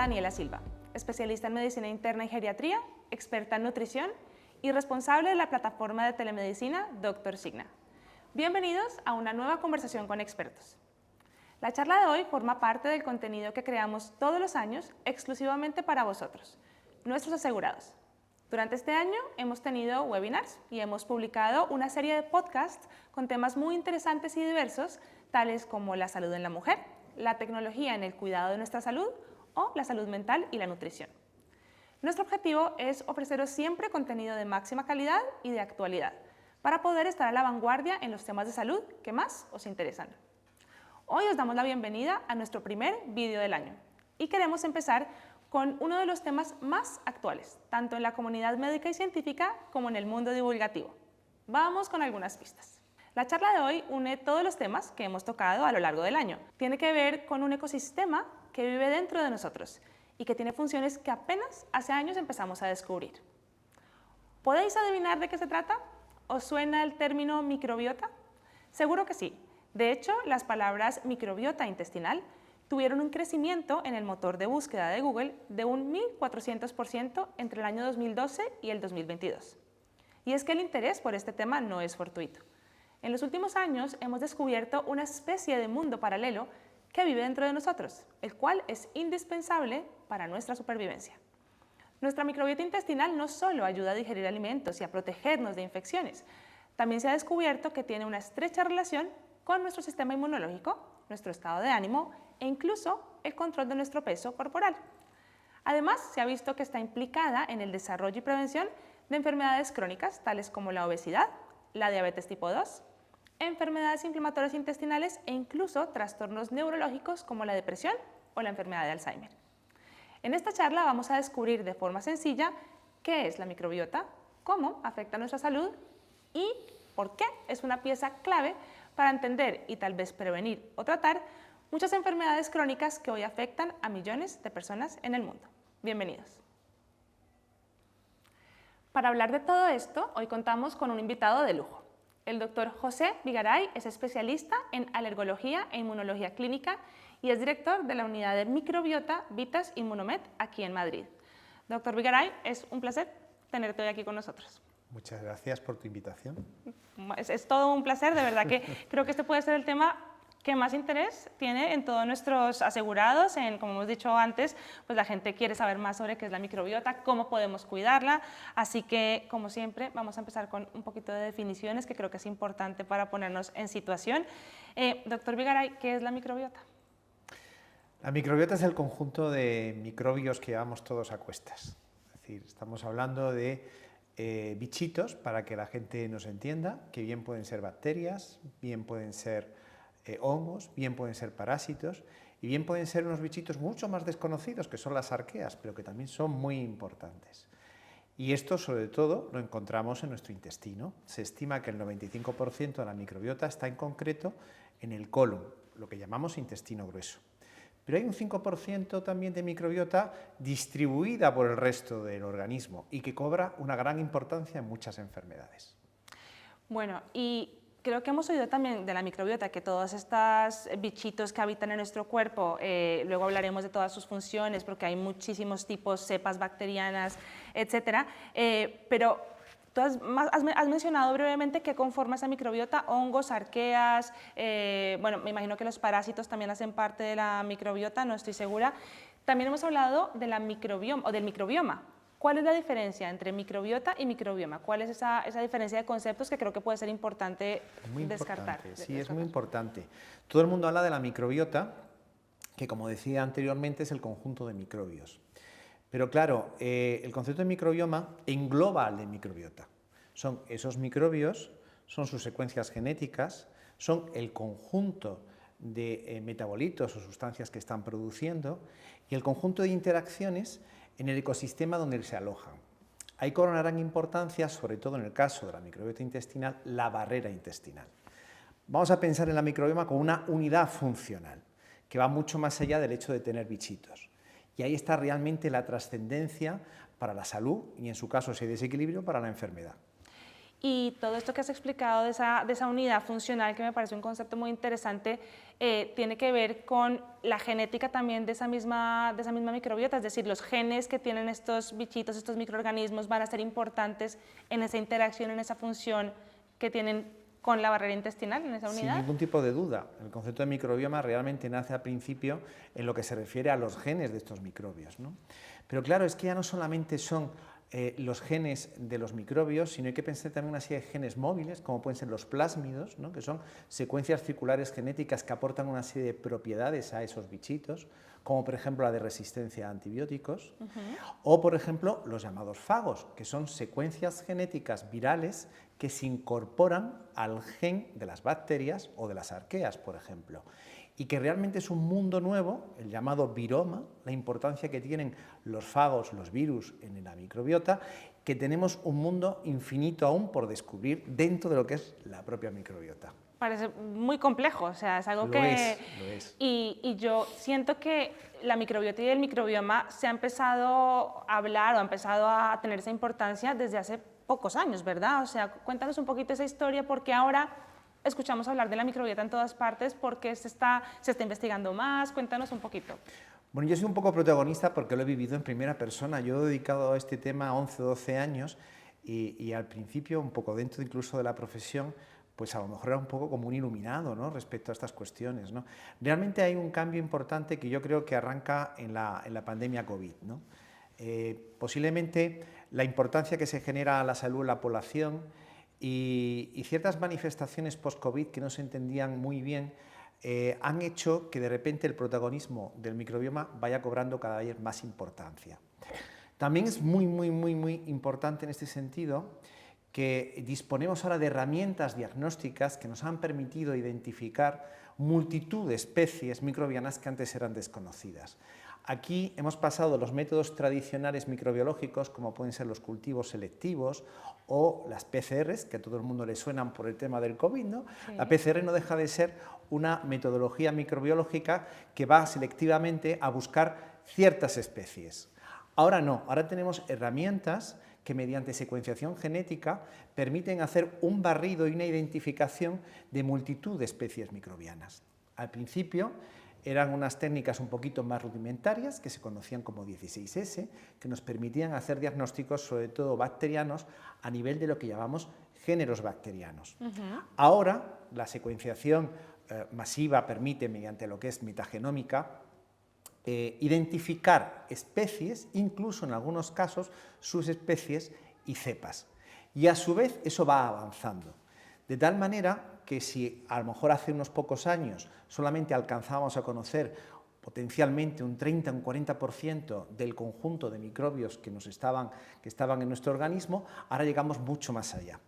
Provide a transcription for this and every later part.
Daniela Silva, especialista en medicina interna y geriatría, experta en nutrición y responsable de la plataforma de telemedicina Dr. Signa. Bienvenidos a una nueva conversación con expertos. La charla de hoy forma parte del contenido que creamos todos los años exclusivamente para vosotros, nuestros asegurados. Durante este año hemos tenido webinars y hemos publicado una serie de podcasts con temas muy interesantes y diversos, tales como la salud en la mujer, la tecnología en el cuidado de nuestra salud o la salud mental y la nutrición. Nuestro objetivo es ofreceros siempre contenido de máxima calidad y de actualidad, para poder estar a la vanguardia en los temas de salud que más os interesan. Hoy os damos la bienvenida a nuestro primer vídeo del año y queremos empezar con uno de los temas más actuales, tanto en la comunidad médica y científica como en el mundo divulgativo. Vamos con algunas pistas. La charla de hoy une todos los temas que hemos tocado a lo largo del año. Tiene que ver con un ecosistema que vive dentro de nosotros y que tiene funciones que apenas hace años empezamos a descubrir. ¿Podéis adivinar de qué se trata? ¿Os suena el término microbiota? Seguro que sí. De hecho, las palabras microbiota intestinal tuvieron un crecimiento en el motor de búsqueda de Google de un 1400% entre el año 2012 y el 2022. Y es que el interés por este tema no es fortuito. En los últimos años hemos descubierto una especie de mundo paralelo que vive dentro de nosotros, el cual es indispensable para nuestra supervivencia. Nuestra microbiota intestinal no solo ayuda a digerir alimentos y a protegernos de infecciones, también se ha descubierto que tiene una estrecha relación con nuestro sistema inmunológico, nuestro estado de ánimo e incluso el control de nuestro peso corporal. Además, se ha visto que está implicada en el desarrollo y prevención de enfermedades crónicas, tales como la obesidad, la diabetes tipo 2, enfermedades inflamatorias intestinales e incluso trastornos neurológicos como la depresión o la enfermedad de Alzheimer. En esta charla vamos a descubrir de forma sencilla qué es la microbiota, cómo afecta a nuestra salud y por qué es una pieza clave para entender y tal vez prevenir o tratar muchas enfermedades crónicas que hoy afectan a millones de personas en el mundo. Bienvenidos. Para hablar de todo esto, hoy contamos con un invitado de lujo. El doctor José Vigaray es especialista en alergología e inmunología clínica y es director de la unidad de microbiota Vitas Immunomed aquí en Madrid. Doctor Vigaray, es un placer tenerte hoy aquí con nosotros. Muchas gracias por tu invitación. Es todo un placer, de verdad que creo que este puede ser el tema que más interés tiene en todos nuestros asegurados. Como hemos dicho antes, pues la gente quiere saber más sobre qué es la microbiota, cómo podemos cuidarla, así que como siempre vamos a empezar con un poquito de definiciones que creo que es importante para ponernos en situación. Doctor Vigaray, ¿qué es la microbiota? La microbiota es el conjunto de microbios que llevamos todos a cuestas. Es decir, estamos hablando de bichitos, para que la gente nos entienda, que bien pueden ser bacterias, bien pueden ser hongos, bien pueden ser parásitos y bien pueden ser unos bichitos mucho más desconocidos, que son las arqueas, pero que también son muy importantes. Y esto, sobre todo, lo encontramos en nuestro intestino. Se estima que el 95% de la microbiota está en concreto en el colon, lo que llamamos intestino grueso. Pero hay un 5% también de microbiota distribuida por el resto del organismo y que cobra una gran importancia en muchas enfermedades. Bueno, y creo que hemos oído también de la microbiota, que todos estos bichitos que habitan en nuestro cuerpo, luego hablaremos de todas sus funciones, porque hay muchísimos tipos, cepas bacterianas, etcétera, pero tú has mencionado brevemente qué conforma esa microbiota: hongos, arqueas, bueno, me imagino que los parásitos también hacen parte de la microbiota, no estoy segura. También hemos hablado de la microbioma, o del microbioma. ¿Cuál es la diferencia entre microbiota y microbioma? ¿Cuál es esa diferencia de conceptos que creo que puede ser importante descartar? Sí, es muy importante. Todo el mundo habla de la microbiota, que como decía anteriormente es el conjunto de microbios. Pero claro, el concepto de microbioma engloba al de microbiota. Son esos microbios, son sus secuencias genéticas, son el conjunto de metabolitos o sustancias que están produciendo y el conjunto de interacciones en el ecosistema donde se alojan. Ahí cobra una gran importancia, sobre todo en el caso de la microbiota intestinal, la barrera intestinal. Vamos a pensar en la microbioma como una unidad funcional, que va mucho más allá del hecho de tener bichitos. Y ahí está realmente la trascendencia para la salud y, en su caso, si hay desequilibrio, para la enfermedad. Y todo esto que has explicado de esa unidad funcional, que me parece un concepto muy interesante, tiene que ver con la genética también de esa misma microbiota, es decir, los genes que tienen estos bichitos, estos microorganismos van a ser importantes en esa interacción, en esa función que tienen con la barrera intestinal en esa unidad. Sin ningún tipo de duda, el concepto de microbioma realmente nace al principio en lo que se refiere a los genes de estos microbios, ¿no? Pero claro, es que ya no solamente son los genes de los microbios, sino hay que pensar también una serie de genes móviles, como pueden ser los plásmidos, ¿no? Que son secuencias circulares genéticas que aportan una serie de propiedades a esos bichitos, como por ejemplo la de resistencia a antibióticos, o por ejemplo los llamados fagos, que son secuencias genéticas virales que se incorporan al gen de las bacterias o de las arqueas, por ejemplo, y que realmente es un mundo nuevo, el llamado viroma, la importancia que tienen los fagos, los virus en la microbiota, que tenemos un mundo infinito aún por descubrir dentro de lo que es la propia microbiota. Parece muy complejo, o sea, es algo Lo que... es. Y yo siento que la microbiota y el microbioma se ha empezado a hablar o ha empezado a tener esa importancia desde hace pocos años, ¿verdad? O sea, cuéntanos un poquito esa historia, porque ahora escuchamos hablar de la microbiota en todas partes, porque se está investigando más, cuéntanos un poquito. Bueno, yo soy un poco protagonista porque lo he vivido en primera persona. Yo he dedicado a este tema 11 o 12 años y al principio, un poco dentro incluso de la profesión, pues a lo mejor era un poco como un iluminado, ¿no?, respecto a estas cuestiones, ¿no? Realmente hay un cambio importante que yo creo que arranca en la pandemia COVID, ¿no? Posiblemente la importancia que se genera a la salud en la población y ciertas manifestaciones post-COVID que no se entendían muy bien han hecho que de repente el protagonismo del microbioma vaya cobrando cada vez más importancia. También es muy importante en este sentido que disponemos ahora de herramientas diagnósticas que nos han permitido identificar multitud de especies microbianas que antes eran desconocidas. Aquí hemos pasado los métodos tradicionales microbiológicos, como pueden ser los cultivos selectivos o las PCRs, que a todo el mundo le suenan por el tema del COVID, ¿no? Sí. La PCR no deja de ser una metodología microbiológica que va selectivamente a buscar ciertas especies. Ahora no, ahora tenemos herramientas que mediante secuenciación genética permiten hacer un barrido y una identificación de multitud de especies microbianas. Al principio eran unas técnicas un poquito más rudimentarias, que se conocían como 16S, que nos permitían hacer diagnósticos, sobre todo bacterianos, a nivel de lo que llamamos géneros bacterianos. Ahora, la secuenciación masiva permite, mediante lo que es metagenómica, identificar especies, incluso en algunos casos, subespecies y cepas. Y a su vez eso va avanzando. De tal manera que si a lo mejor hace unos pocos años solamente alcanzábamos a conocer potencialmente un 30 o un 40% del conjunto de microbios que estaban en nuestro organismo, ahora llegamos mucho más allá.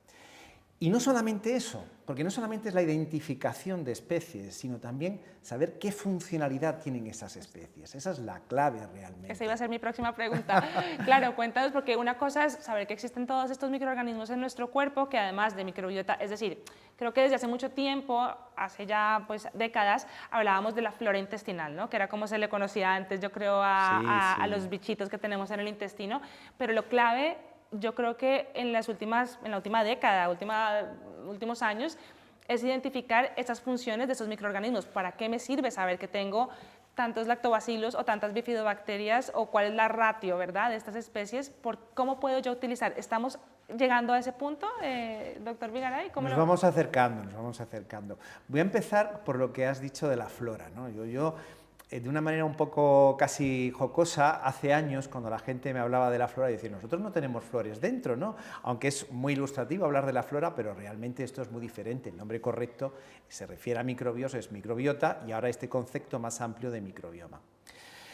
Y no solamente eso, porque no solamente es la identificación de especies, sino también saber qué funcionalidad tienen esas especies. Esa es la clave realmente. Esa iba a ser mi próxima pregunta. Claro, cuéntanos, porque una cosa es saber que existen todos estos microorganismos en nuestro cuerpo, que además de microbiota, es decir, creo que desde hace mucho tiempo, hace ya pues décadas, hablábamos de la flora intestinal, ¿no? Que era como se le conocía antes, yo creo, a los bichitos que tenemos en el intestino, pero lo clave, yo creo que en la última década, últimos años, es identificar estas funciones de estos microorganismos. ¿Para qué me sirve saber que tengo tantos lactobacilos o tantas bifidobacterias o cuál es la ratio, ¿verdad?, de estas especies? ¿Cómo puedo yo utilizar? ¿Estamos llegando a ese punto, doctor Vigaray? Nos vamos acercando. Voy a empezar por lo que has dicho de la flora, ¿no? Yo de una manera un poco casi jocosa, hace años, cuando la gente me hablaba de la flora, decía, nosotros no tenemos flores dentro, ¿no? Aunque es muy ilustrativo hablar de la flora, pero realmente esto es muy diferente. El nombre correcto se refiere a microbios, es microbiota, y ahora este concepto más amplio de microbioma.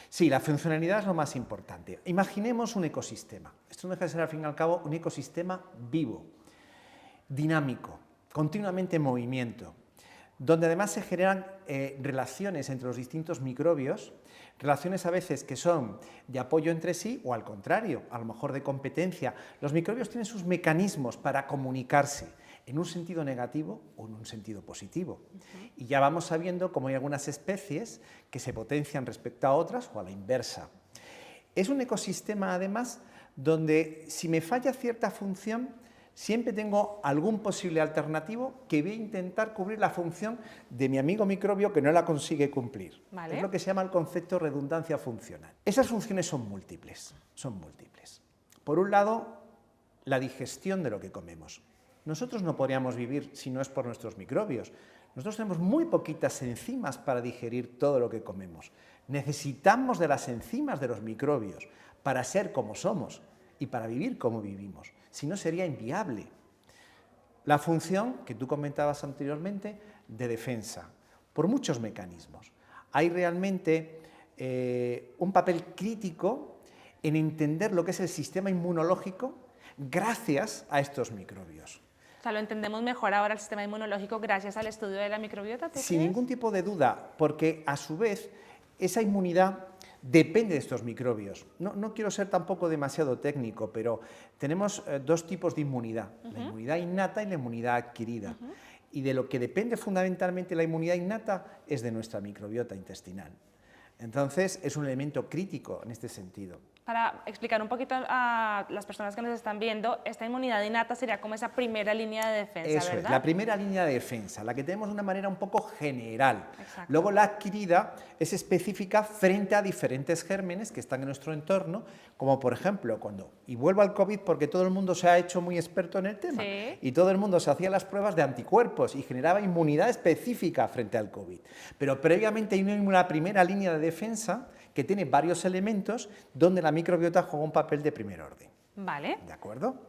Sí, la funcionalidad es lo más importante. Imaginemos un ecosistema. Esto no deja de ser, al fin y al cabo, un ecosistema vivo, dinámico, continuamente en movimiento, donde además se generan relaciones entre los distintos microbios, relaciones a veces que son de apoyo entre sí o al contrario, a lo mejor de competencia. Los microbios tienen sus mecanismos para comunicarse en un sentido negativo o en un sentido positivo. Y ya vamos sabiendo cómo hay algunas especies que se potencian respecto a otras o a la inversa. Es un ecosistema además donde si me falla cierta función, siempre tengo algún posible alternativo que voy a intentar cubrir la función de mi amigo microbio que no la consigue cumplir. Vale. Es lo que se llama el concepto de redundancia funcional. Esas funciones son múltiples, Por un lado, la digestión de lo que comemos. Nosotros no podríamos vivir si no es por nuestros microbios. Nosotros tenemos muy poquitas enzimas para digerir todo lo que comemos. Necesitamos de las enzimas de los microbios para ser como somos y para vivir como vivimos. Si no, sería inviable. La función que tú comentabas anteriormente de defensa, por muchos mecanismos. Hay realmente un papel crítico en entender lo que es el sistema inmunológico gracias a estos microbios. O sea, lo entendemos mejor ahora el sistema inmunológico gracias al estudio de la microbiota, ¿tú Sin crees? ningún tipo de duda, porque a su vez esa inmunidad depende de estos microbios. No quiero ser tampoco demasiado técnico, pero tenemos dos tipos de inmunidad, la inmunidad innata y la inmunidad adquirida. Y de lo que depende fundamentalmente la inmunidad innata es de nuestra microbiota intestinal. Entonces, es un elemento crítico en este sentido. Para explicar un poquito a las personas que nos están viendo, esta inmunidad innata sería como esa primera línea de defensa, Eso ¿verdad? es, la primera línea de defensa, la que tenemos de una manera un poco general. Exacto. Luego la adquirida es específica frente a diferentes gérmenes que están en nuestro entorno, como por ejemplo y vuelvo al COVID porque todo el mundo se ha hecho muy experto en el tema, Sí. y todo el mundo se hacía las pruebas de anticuerpos y generaba inmunidad específica frente al COVID. Pero previamente hay una primera línea de defensa que tiene varios elementos donde la microbiota juega un papel de primer orden. Vale. ¿De acuerdo?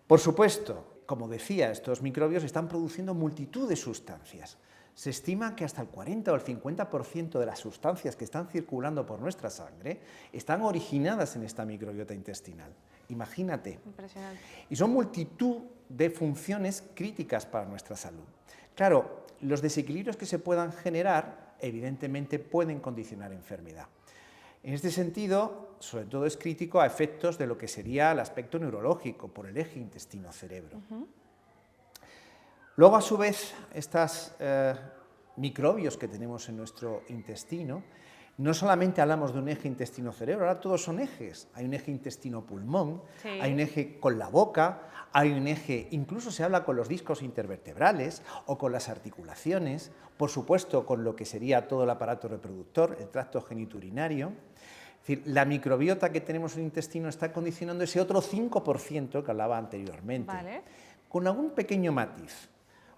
Por supuesto, como decía, estos microbios están produciendo multitud de sustancias. Se estima que hasta el 40 o el 50% de las sustancias que están circulando por nuestra sangre están originadas en esta microbiota intestinal. Imagínate. Impresionante. Y son multitud de funciones críticas para nuestra salud. Claro, los desequilibrios que se puedan generar, evidentemente, pueden condicionar enfermedad. En este sentido, sobre todo es crítico a efectos de lo que sería el aspecto neurológico por el eje intestino-cerebro. Luego, a su vez, estos microbios que tenemos en nuestro intestino, no solamente hablamos de un eje intestino-cerebro, ahora todos son ejes. Hay un eje intestino-pulmón, Sí. hay un eje con la boca, hay un eje, incluso se habla con los discos intervertebrales o con las articulaciones, por supuesto con lo que sería todo el aparato reproductor, el tracto genitourinario. Es decir, la microbiota que tenemos en el intestino está condicionando ese otro 5% que hablaba anteriormente, Vale. con algún pequeño matiz.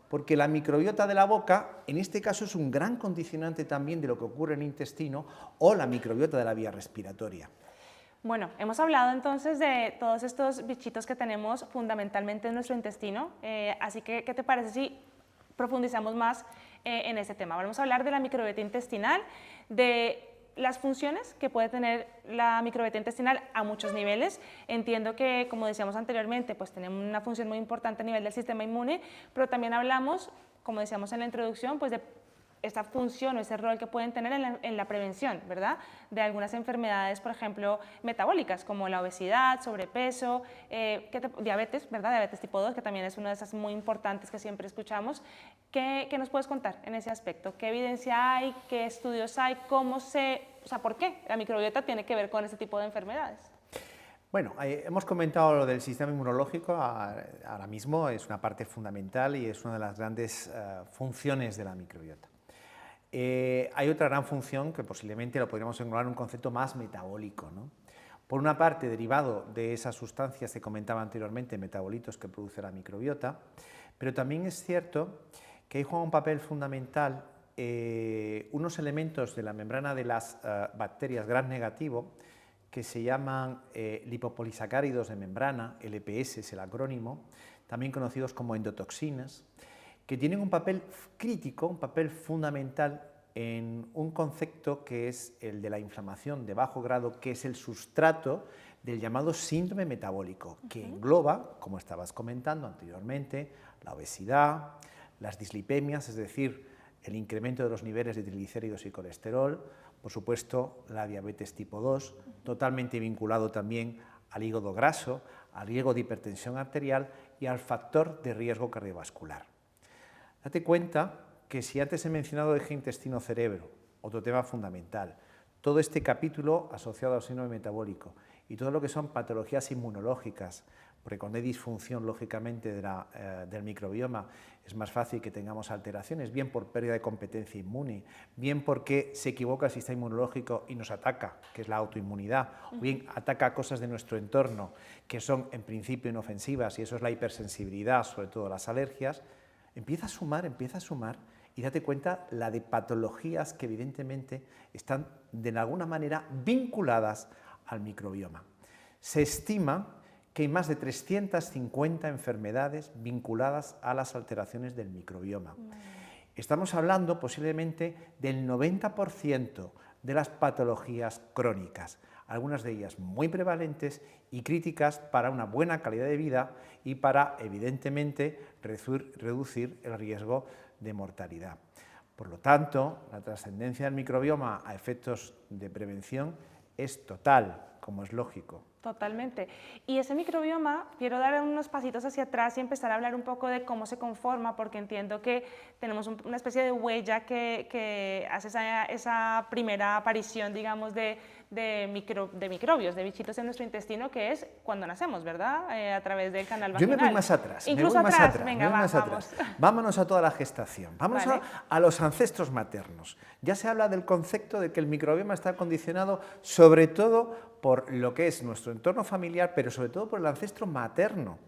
Porque la microbiota de la boca, en este caso, es un gran condicionante también de lo que ocurre en el intestino o la microbiota de la vía respiratoria. Bueno, hemos hablado entonces de todos estos bichitos que tenemos fundamentalmente en nuestro intestino, así que, ¿qué te parece si profundizamos más en ese tema? Vamos a hablar de la microbiota intestinal, de las funciones que puede tener la microbiota intestinal a muchos niveles. Entiendo que, como decíamos anteriormente, pues tenemos una función muy importante a nivel del sistema inmune, pero también hablamos, como decíamos en la introducción, pues de esta función o ese rol que pueden tener en la prevención, ¿verdad? De algunas enfermedades, por ejemplo, metabólicas, como la obesidad, sobrepeso, diabetes, ¿verdad? Diabetes tipo 2, que también es una de esas muy importantes que siempre escuchamos. ¿Qué nos puedes contar en ese aspecto? ¿Qué evidencia hay? ¿Qué estudios hay? ¿Por qué la microbiota tiene que ver con este tipo de enfermedades? Bueno, hemos comentado lo del sistema inmunológico, ahora mismo es una parte fundamental y es una de las grandes funciones de la microbiota. Hay otra gran función que posiblemente lo podríamos englobar en un concepto más metabólico, ¿no? Por una parte, derivado de esas sustancias que comentaba anteriormente, metabolitos que produce la microbiota, pero también es cierto que ahí juega un papel fundamental unos elementos de la membrana de las bacterias gram negativo que se llaman lipopolisacáridos de membrana, LPS es el acrónimo, también conocidos como endotoxinas, que tienen un papel crítico, un papel fundamental en un concepto que es el de la inflamación de bajo grado, que es el sustrato del llamado síndrome metabólico, que engloba, como estabas comentando anteriormente, la obesidad, las dislipemias, es decir, el incremento de los niveles de triglicéridos y colesterol, por supuesto, la diabetes tipo 2, totalmente vinculado también al hígado graso, al riesgo de hipertensión arterial y al factor de riesgo cardiovascular. Date cuenta que si antes he mencionado eje intestino-cerebro, otro tema fundamental, todo este capítulo asociado al síndrome metabólico y todo lo que son patologías inmunológicas, porque cuando hay disfunción, lógicamente, del microbioma, es más fácil que tengamos alteraciones, bien por pérdida de competencia inmune, bien porque se equivoca el sistema inmunológico y nos ataca, que es la autoinmunidad, o bien ataca cosas de nuestro entorno que son en principio inofensivas, y eso es la hipersensibilidad, sobre todo las alergias. Empieza a sumar y date cuenta la de patologías que evidentemente están de alguna manera vinculadas al microbioma. Se estima que hay más de 350 enfermedades vinculadas a las alteraciones del microbioma. Estamos hablando posiblemente del 90% de las patologías crónicas, algunas de ellas muy prevalentes y críticas para una buena calidad de vida y para, evidentemente, reducir el riesgo de mortalidad. Por lo tanto, la trascendencia del microbioma a efectos de prevención es total, como es lógico. Totalmente. Y ese microbioma, quiero dar unos pasitos hacia atrás y empezar a hablar un poco de cómo se conforma, porque entiendo que tenemos una especie de huella que hace esa primera aparición, digamos, de microbios, de bichitos en nuestro intestino, que es cuando nacemos, ¿verdad? A través del canal vaginal. Yo me voy más atrás. Incluso atrás, venga, vamos. Vámonos a toda la gestación, vamos vale. a los ancestros maternos. Ya se habla del concepto de que el microbioma está condicionado sobre todo por lo que es nuestro entorno familiar, pero sobre todo por el ancestro materno.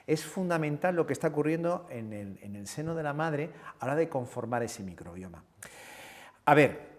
Es fundamental lo que está ocurriendo en el seno de la madre a la hora de conformar ese microbioma. A ver,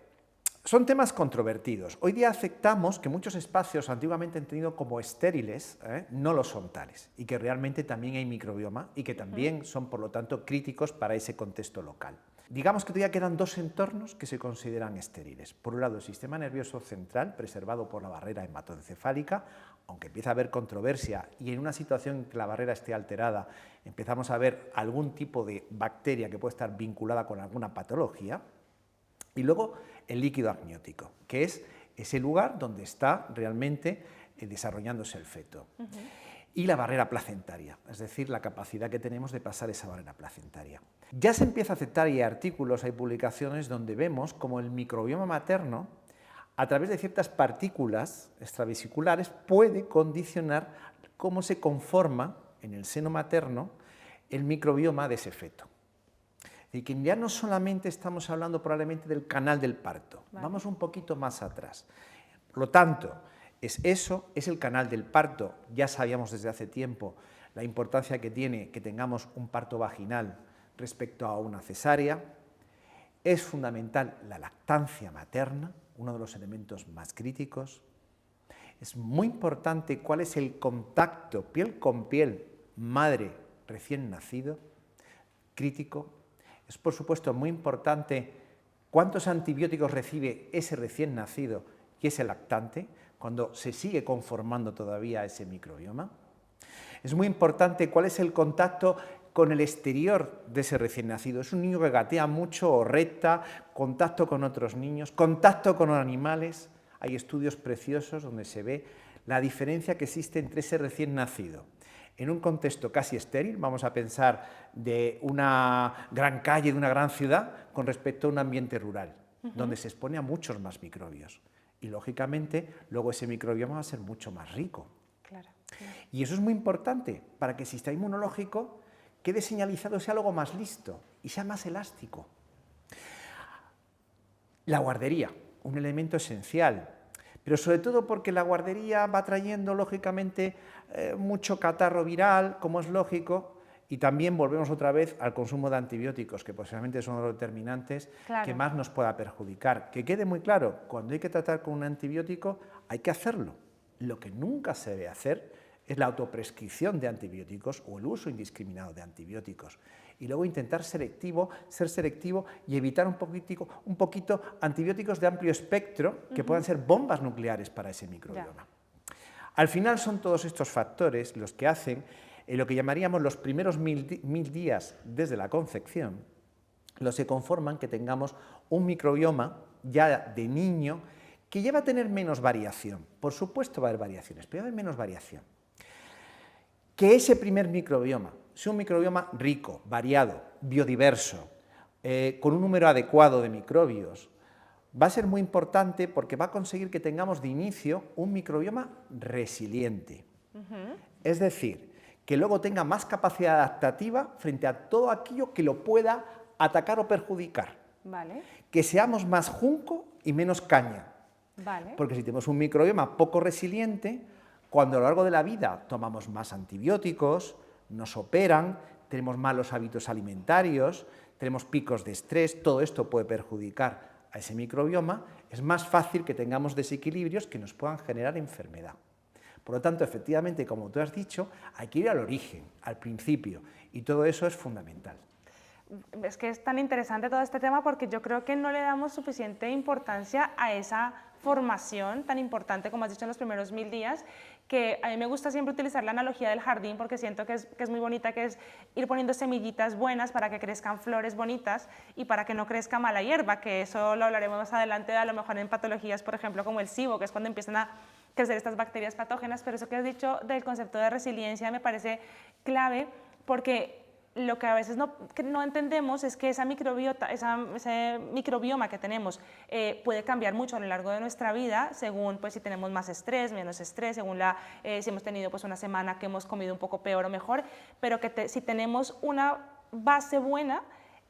son temas controvertidos. Hoy día aceptamos que muchos espacios antiguamente entendidos como estériles no lo son tales y que realmente también hay microbioma y que también son, por lo tanto, críticos para ese contexto local. Digamos que todavía quedan dos entornos que se consideran estériles. Por un lado, el sistema nervioso central, preservado por la barrera hematoencefálica, aunque empieza a haber controversia y en una situación en que la barrera esté alterada, empezamos a ver algún tipo de bacteria que puede estar vinculada con alguna patología. Y luego el líquido amniótico, que es ese lugar donde está realmente desarrollándose el feto. Y la barrera placentaria, es decir, la capacidad que tenemos de pasar esa barrera placentaria. Ya se empieza a aceptar y hay artículos, hay publicaciones donde vemos como el microbioma materno, a través de ciertas partículas extravesiculares, puede condicionar cómo se conforma en el seno materno el microbioma de ese feto. Y que ya no solamente estamos hablando probablemente del canal del parto, vamos un poquito más atrás. Por lo tanto, es el canal del parto. Ya sabíamos desde hace tiempo la importancia que tiene que tengamos un parto vaginal respecto a una cesárea. Es fundamental la lactancia materna, uno de los elementos más críticos. Es muy importante cuál es el contacto piel con piel madre recién nacido, crítico. Es, por supuesto, muy importante cuántos antibióticos recibe ese recién nacido y ese lactante, cuando se sigue conformando todavía ese microbioma. Es muy importante cuál es el contacto con el exterior de ese recién nacido. Es un niño que gatea mucho o recta, contacto con otros niños, contacto con animales. Hay estudios preciosos donde se ve la diferencia que existe entre ese recién nacido en un contexto casi estéril, vamos a pensar de una gran calle, de una gran ciudad, con respecto a un ambiente rural, donde se expone a muchos más microbios. Y, lógicamente, luego ese microbioma va a ser mucho más rico. Claro. Y eso es muy importante para que el sistema inmunológico quede señalizado, sea algo más listo y sea más elástico. La guardería, un elemento esencial, pero sobre todo porque la guardería va trayendo, lógicamente, mucho catarro viral, como es lógico, y también volvemos otra vez al consumo de antibióticos, que posiblemente son los determinantes que más nos pueda perjudicar. Que quede muy claro, cuando hay que tratar con un antibiótico, hay que hacerlo. Lo que nunca se debe hacer es la autoprescripción de antibióticos o el uso indiscriminado de antibióticos. Y luego intentar ser selectivo y evitar un poquito antibióticos de amplio espectro que puedan ser bombas nucleares para ese microbioma. Al final son todos estos factores los que hacen lo que llamaríamos los primeros 1000 días desde la concepción, los que conforman que tengamos un microbioma ya de niño que ya va a tener menos variación. Por supuesto va a haber variaciones, pero va a haber menos variación. Que ese primer microbioma sea un microbioma rico, variado, biodiverso, con un número adecuado de microbios, va a ser muy importante porque va a conseguir que tengamos de inicio un microbioma resiliente. Es decir, que luego tenga más capacidad adaptativa frente a todo aquello que lo pueda atacar o perjudicar. Vale. Que seamos más junco y menos caña. Vale. Porque si tenemos un microbioma poco resiliente, cuando a lo largo de la vida tomamos más antibióticos, nos operan, tenemos malos hábitos alimentarios, tenemos picos de estrés, todo esto puede perjudicar a ese microbioma, es más fácil que tengamos desequilibrios que nos puedan generar enfermedad. Por lo tanto, efectivamente, como tú has dicho, hay que ir al origen, al principio, y todo eso es fundamental. Es que es tan interesante todo este tema porque yo creo que no le damos suficiente importancia a esa formación tan importante, como has dicho, en los primeros 1000 días, que a mí me gusta siempre utilizar la analogía del jardín porque siento que es muy bonita, que es ir poniendo semillitas buenas para que crezcan flores bonitas y para que no crezca mala hierba, que eso lo hablaremos más adelante, a lo mejor en patologías, por ejemplo, como el SIBO, que es cuando empiezan a crecer estas bacterias patógenas, pero eso que has dicho del concepto de resiliencia me parece clave porque lo que a veces no entendemos es que ese microbioma que tenemos puede cambiar mucho a lo largo de nuestra vida, según pues, si tenemos más estrés, menos estrés, según si hemos tenido pues, una semana que hemos comido un poco peor o mejor, pero que si tenemos una base buena,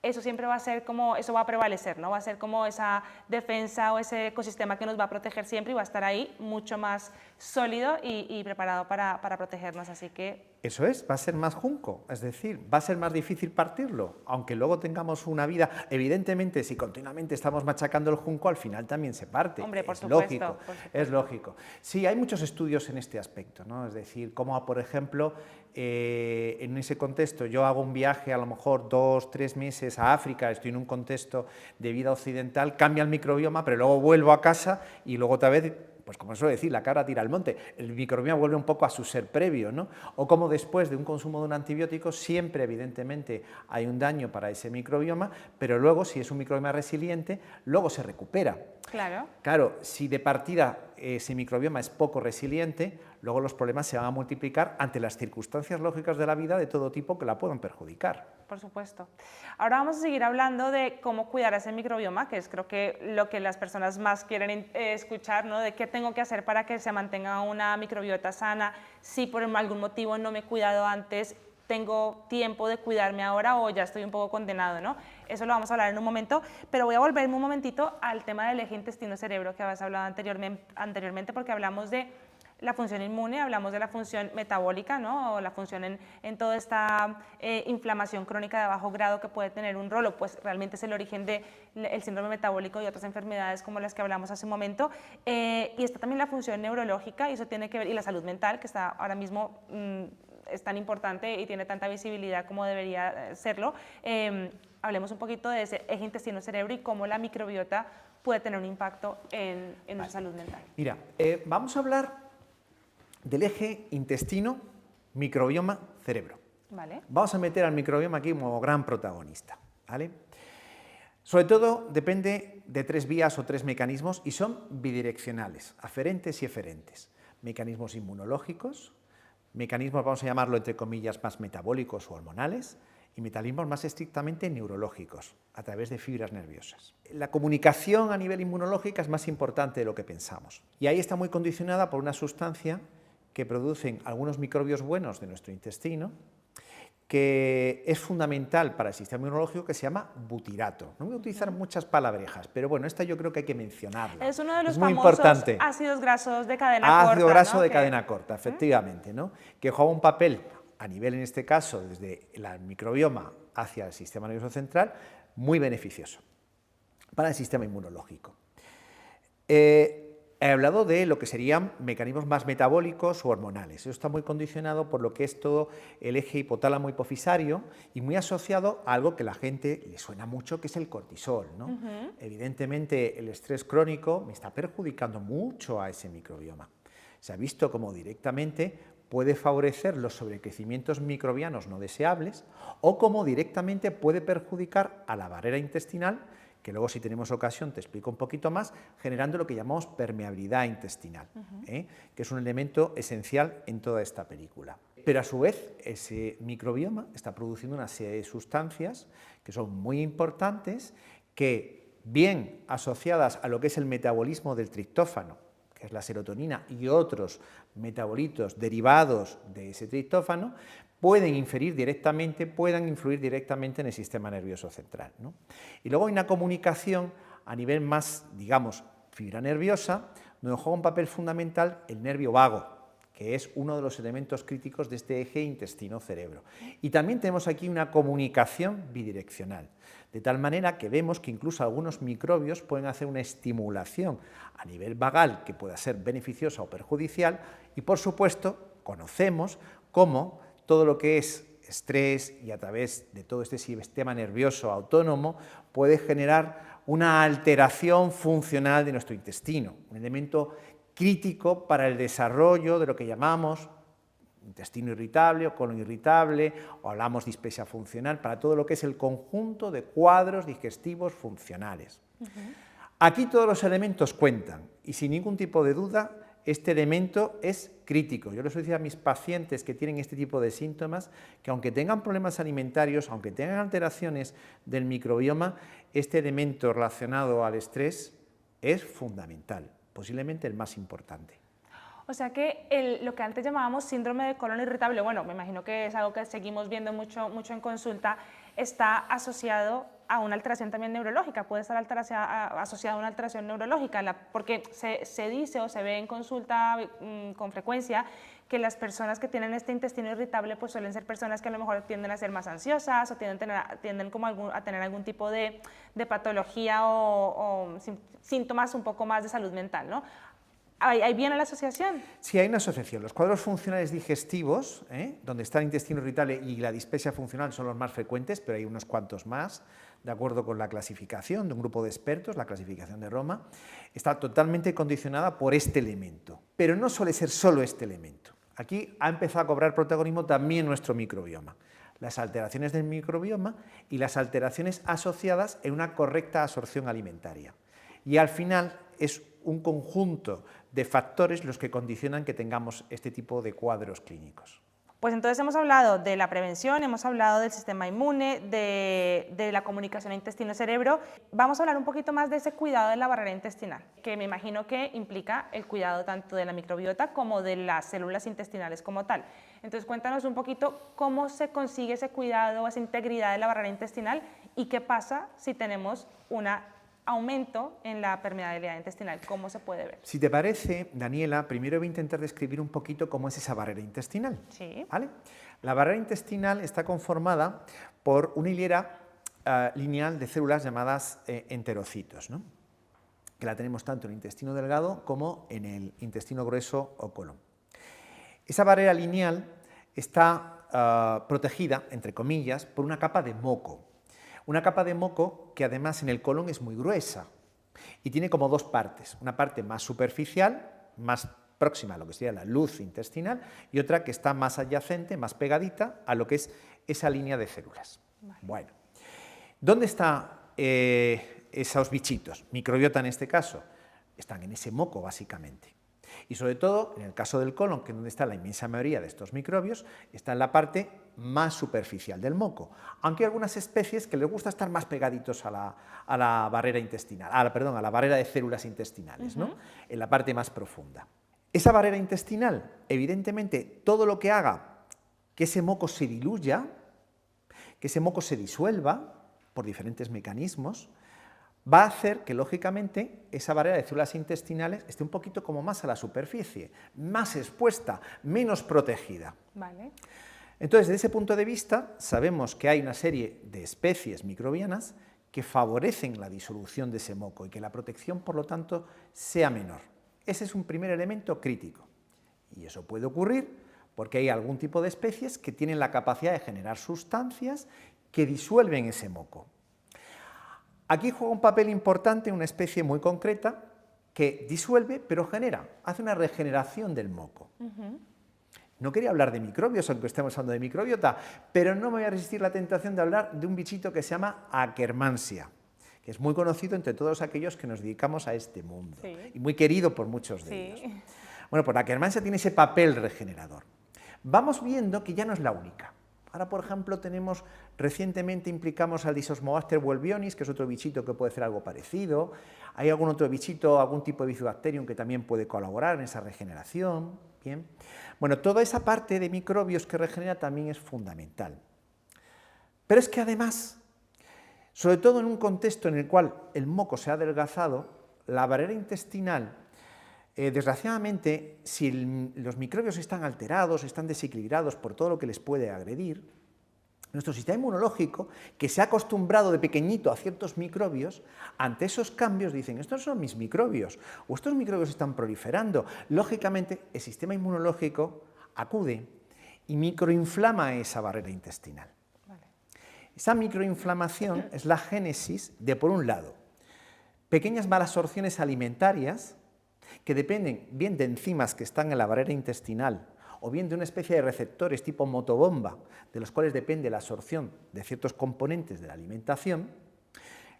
eso siempre va a ser como, eso va a prevalecer, ¿no? Va a ser como esa defensa o ese ecosistema que nos va a proteger siempre y va a estar ahí mucho más sólido y preparado para protegernos, así que... Eso es, va a ser más junco, es decir, va a ser más difícil partirlo, aunque luego tengamos una vida, evidentemente si continuamente estamos machacando el junco, al final también se parte. Hombre, por es supuesto, lógico, por supuesto. es lógico. Sí, hay muchos estudios en este aspecto, ¿no? Es decir, como por ejemplo, en ese contexto yo hago un viaje a lo mejor 2 o 3 meses a África, estoy en un contexto de vida occidental, cambia el microbioma, pero luego vuelvo a casa y luego otra vez... Pues como suele decir, la cabra tira al monte, el microbioma vuelve un poco a su ser previo, ¿no? O como después de un consumo de un antibiótico, siempre evidentemente hay un daño para ese microbioma, pero luego si es un microbioma resiliente, luego se recupera. Claro. Claro, si de partida ese microbioma es poco resiliente, luego los problemas se van a multiplicar ante las circunstancias lógicas de la vida de todo tipo que la puedan perjudicar. Por supuesto. Ahora vamos a seguir hablando de cómo cuidar ese microbioma, que es creo que lo que las personas más quieren escuchar, ¿no? De qué tengo que hacer para que se mantenga una microbiota sana, si por algún motivo no me he cuidado antes, tengo tiempo de cuidarme ahora o ya estoy un poco condenado, ¿no? Eso lo vamos a hablar en un momento, pero voy a volverme un momentito al tema del eje intestino-cerebro que habías hablado anteriormente porque hablamos de la función inmune, hablamos de la función metabólica, ¿no? O la función en toda esta inflamación crónica de bajo grado que puede tener un rol, o pues realmente es el origen del síndrome metabólico y otras enfermedades como las que hablamos hace un momento. Y está también la función neurológica, y eso tiene que ver, y la salud mental, que está ahora mismo es tan importante y tiene tanta visibilidad como debería serlo. Hablemos un poquito de ese eje intestino-cerebro y cómo la microbiota puede tener un impacto en nuestra salud mental. Mira, vamos a hablar del eje intestino, microbioma, cerebro. Vale. Vamos a meter al microbioma aquí como gran protagonista, ¿vale? Sobre todo depende de 3 vías o 3 mecanismos y son bidireccionales, aferentes y eferentes. Mecanismos inmunológicos, mecanismos, vamos a llamarlo entre comillas, más metabólicos o hormonales, y mecanismos más estrictamente neurológicos, a través de fibras nerviosas. La comunicación a nivel inmunológico es más importante de lo que pensamos. Y ahí está muy condicionada por una sustancia que producen algunos microbios buenos de nuestro intestino, que es fundamental para el sistema inmunológico, que se llama butirato. No voy a utilizar muchas palabrejas, pero bueno, esta yo creo que hay que mencionarla. Es uno de los muy famosos importante. Ácidos grasos de cadena corta. Ácido graso ¿no? de cadena corta, efectivamente, ¿no? Que juega un papel a nivel, en este caso, desde el microbioma hacia el sistema nervioso central, muy beneficioso para el sistema inmunológico. He hablado de lo que serían mecanismos más metabólicos o hormonales. Eso está muy condicionado por lo que es todo el eje hipotálamo hipofisario y muy asociado a algo que a la gente le suena mucho, que es el cortisol, ¿no? Evidentemente, el estrés crónico me está perjudicando mucho a ese microbioma. Se ha visto como directamente puede favorecer los sobrecrecimientos microbianos no deseables o como directamente puede perjudicar a la barrera intestinal, que luego si tenemos ocasión te explico un poquito más, generando lo que llamamos permeabilidad intestinal, que es un elemento esencial en toda esta película. Pero a su vez ese microbioma está produciendo una serie de sustancias que son muy importantes, que bien asociadas a lo que es el metabolismo del triptófano, que es la serotonina y otros metabolitos derivados de ese triptófano, puedan influir directamente en el sistema nervioso central, ¿no? Y luego hay una comunicación a nivel más, digamos, fibra nerviosa, donde juega un papel fundamental el nervio vago, que es uno de los elementos críticos de este eje intestino-cerebro. Y también tenemos aquí una comunicación bidireccional, de tal manera que vemos que incluso algunos microbios pueden hacer una estimulación a nivel vagal que pueda ser beneficiosa o perjudicial, y por supuesto conocemos cómo todo lo que es estrés y a través de todo este sistema nervioso autónomo puede generar una alteración funcional de nuestro intestino, un elemento crítico para el desarrollo de lo que llamamos intestino irritable o colon irritable, o hablamos de dispepsia funcional, para todo lo que es el conjunto de cuadros digestivos funcionales. Aquí todos los elementos cuentan y sin ningún tipo de duda este elemento es crítico. Yo les suelo decir a mis pacientes que tienen este tipo de síntomas que aunque tengan problemas alimentarios, aunque tengan alteraciones del microbioma, este elemento relacionado al estrés es fundamental, posiblemente el más importante. O sea que lo que antes llamábamos síndrome de colon irritable, bueno, me imagino que es algo que seguimos viendo mucho en consulta, está asociado a una alteración también neurológica, puede estar asociado a una alteración neurológica, porque se dice o se ve en consulta con frecuencia que las personas que tienen este intestino irritable pues suelen ser personas que a lo mejor tienden a ser más ansiosas o tienden como a tener algún tipo de patología o síntomas un poco más de salud mental, ¿no? ¿Ahí viene la asociación? Sí, hay una asociación. Los cuadros funcionales digestivos, donde está el intestino irritable y la dispepsia funcional son los más frecuentes, pero hay unos cuantos más, de acuerdo con la clasificación de un grupo de expertos, la clasificación de Roma, está totalmente condicionada por este elemento. Pero no suele ser solo este elemento. Aquí ha empezado a cobrar protagonismo también nuestro microbioma. Las alteraciones del microbioma y las alteraciones asociadas en una correcta absorción alimentaria. Y al final es un conjunto de factores los que condicionan que tengamos este tipo de cuadros clínicos. Pues entonces hemos hablado de la prevención, hemos hablado del sistema inmune, de la comunicación intestino-cerebro. Vamos a hablar un poquito más de ese cuidado de la barrera intestinal, que me imagino que implica el cuidado tanto de la microbiota como de las células intestinales como tal. Entonces cuéntanos un poquito cómo se consigue ese cuidado, esa integridad de la barrera intestinal y qué pasa si tenemos un aumento en la permeabilidad intestinal. ¿Cómo se puede ver? Si te parece, Daniela, primero voy a intentar describir un poquito cómo es esa barrera intestinal. Sí. ¿Vale? La barrera intestinal está conformada por una hilera lineal de células llamadas enterocitos, ¿no? Que la tenemos tanto en el intestino delgado como en el intestino grueso o colon. Esa barrera lineal está protegida, entre comillas, por una capa de moco. Una capa de moco que además en el colon es muy gruesa y tiene como dos partes, una parte más superficial, más próxima a lo que sería la luz intestinal, y otra que está más adyacente, más pegadita a lo que es esa línea de células. Vale. Bueno, ¿dónde están esos bichitos? Microbiota en este caso, están en ese moco básicamente. Y sobre todo, en el caso del colon, que es donde está la inmensa mayoría de estos microbios, está en la parte más superficial del moco, aunque hay algunas especies que les gusta estar más pegaditos a la barrera intestinal, a la barrera de células intestinales, ¿no? En la parte más profunda. Esa barrera intestinal, evidentemente, todo lo que haga que ese moco se diluya, que ese moco se disuelva por diferentes mecanismos, va a hacer que, lógicamente, esa barrera de células intestinales esté un poquito como más a la superficie, más expuesta, menos protegida. Vale. Entonces, desde ese punto de vista, sabemos que hay una serie de especies microbianas que favorecen la disolución de ese moco y que la protección, por lo tanto, sea menor. Ese es un primer elemento crítico. Y eso puede ocurrir porque hay algún tipo de especies que tienen la capacidad de generar sustancias que disuelven ese moco. Aquí juega un papel importante una especie muy concreta que disuelve, pero hace una regeneración del moco. No quería hablar de microbios, aunque estemos hablando de microbiota, pero no me voy a resistir la tentación de hablar de un bichito que se llama Akkermansia, que es muy conocido entre todos aquellos que nos dedicamos a este mundo, sí, y muy querido por muchos de ellos. Bueno, pues la Akkermansia tiene ese papel regenerador. Vamos viendo que ya no es la única. Ahora, por ejemplo, recientemente implicamos al Disosmobacter welbionis, que es otro bichito que puede hacer algo parecido. Hay algún otro bichito, algún tipo de Bifidobacterium que también puede colaborar en esa regeneración. Bien. Bueno, toda esa parte de microbios que regenera también es fundamental. Pero es que además, sobre todo en un contexto en el cual el moco se ha adelgazado, la barrera intestinal, desgraciadamente, si los microbios están alterados, están desequilibrados por todo lo que les puede agredir, nuestro sistema inmunológico, que se ha acostumbrado de pequeñito a ciertos microbios, ante esos cambios dicen, estos son mis microbios, o estos microbios están proliferando. Lógicamente, el sistema inmunológico acude y microinflama esa barrera intestinal. Vale. Esa microinflamación es la génesis de, por un lado, pequeñas malabsorciones alimentarias que dependen bien de enzimas que están en la barrera intestinal o bien de una especie de receptores tipo motobomba, de los cuales depende la absorción de ciertos componentes de la alimentación.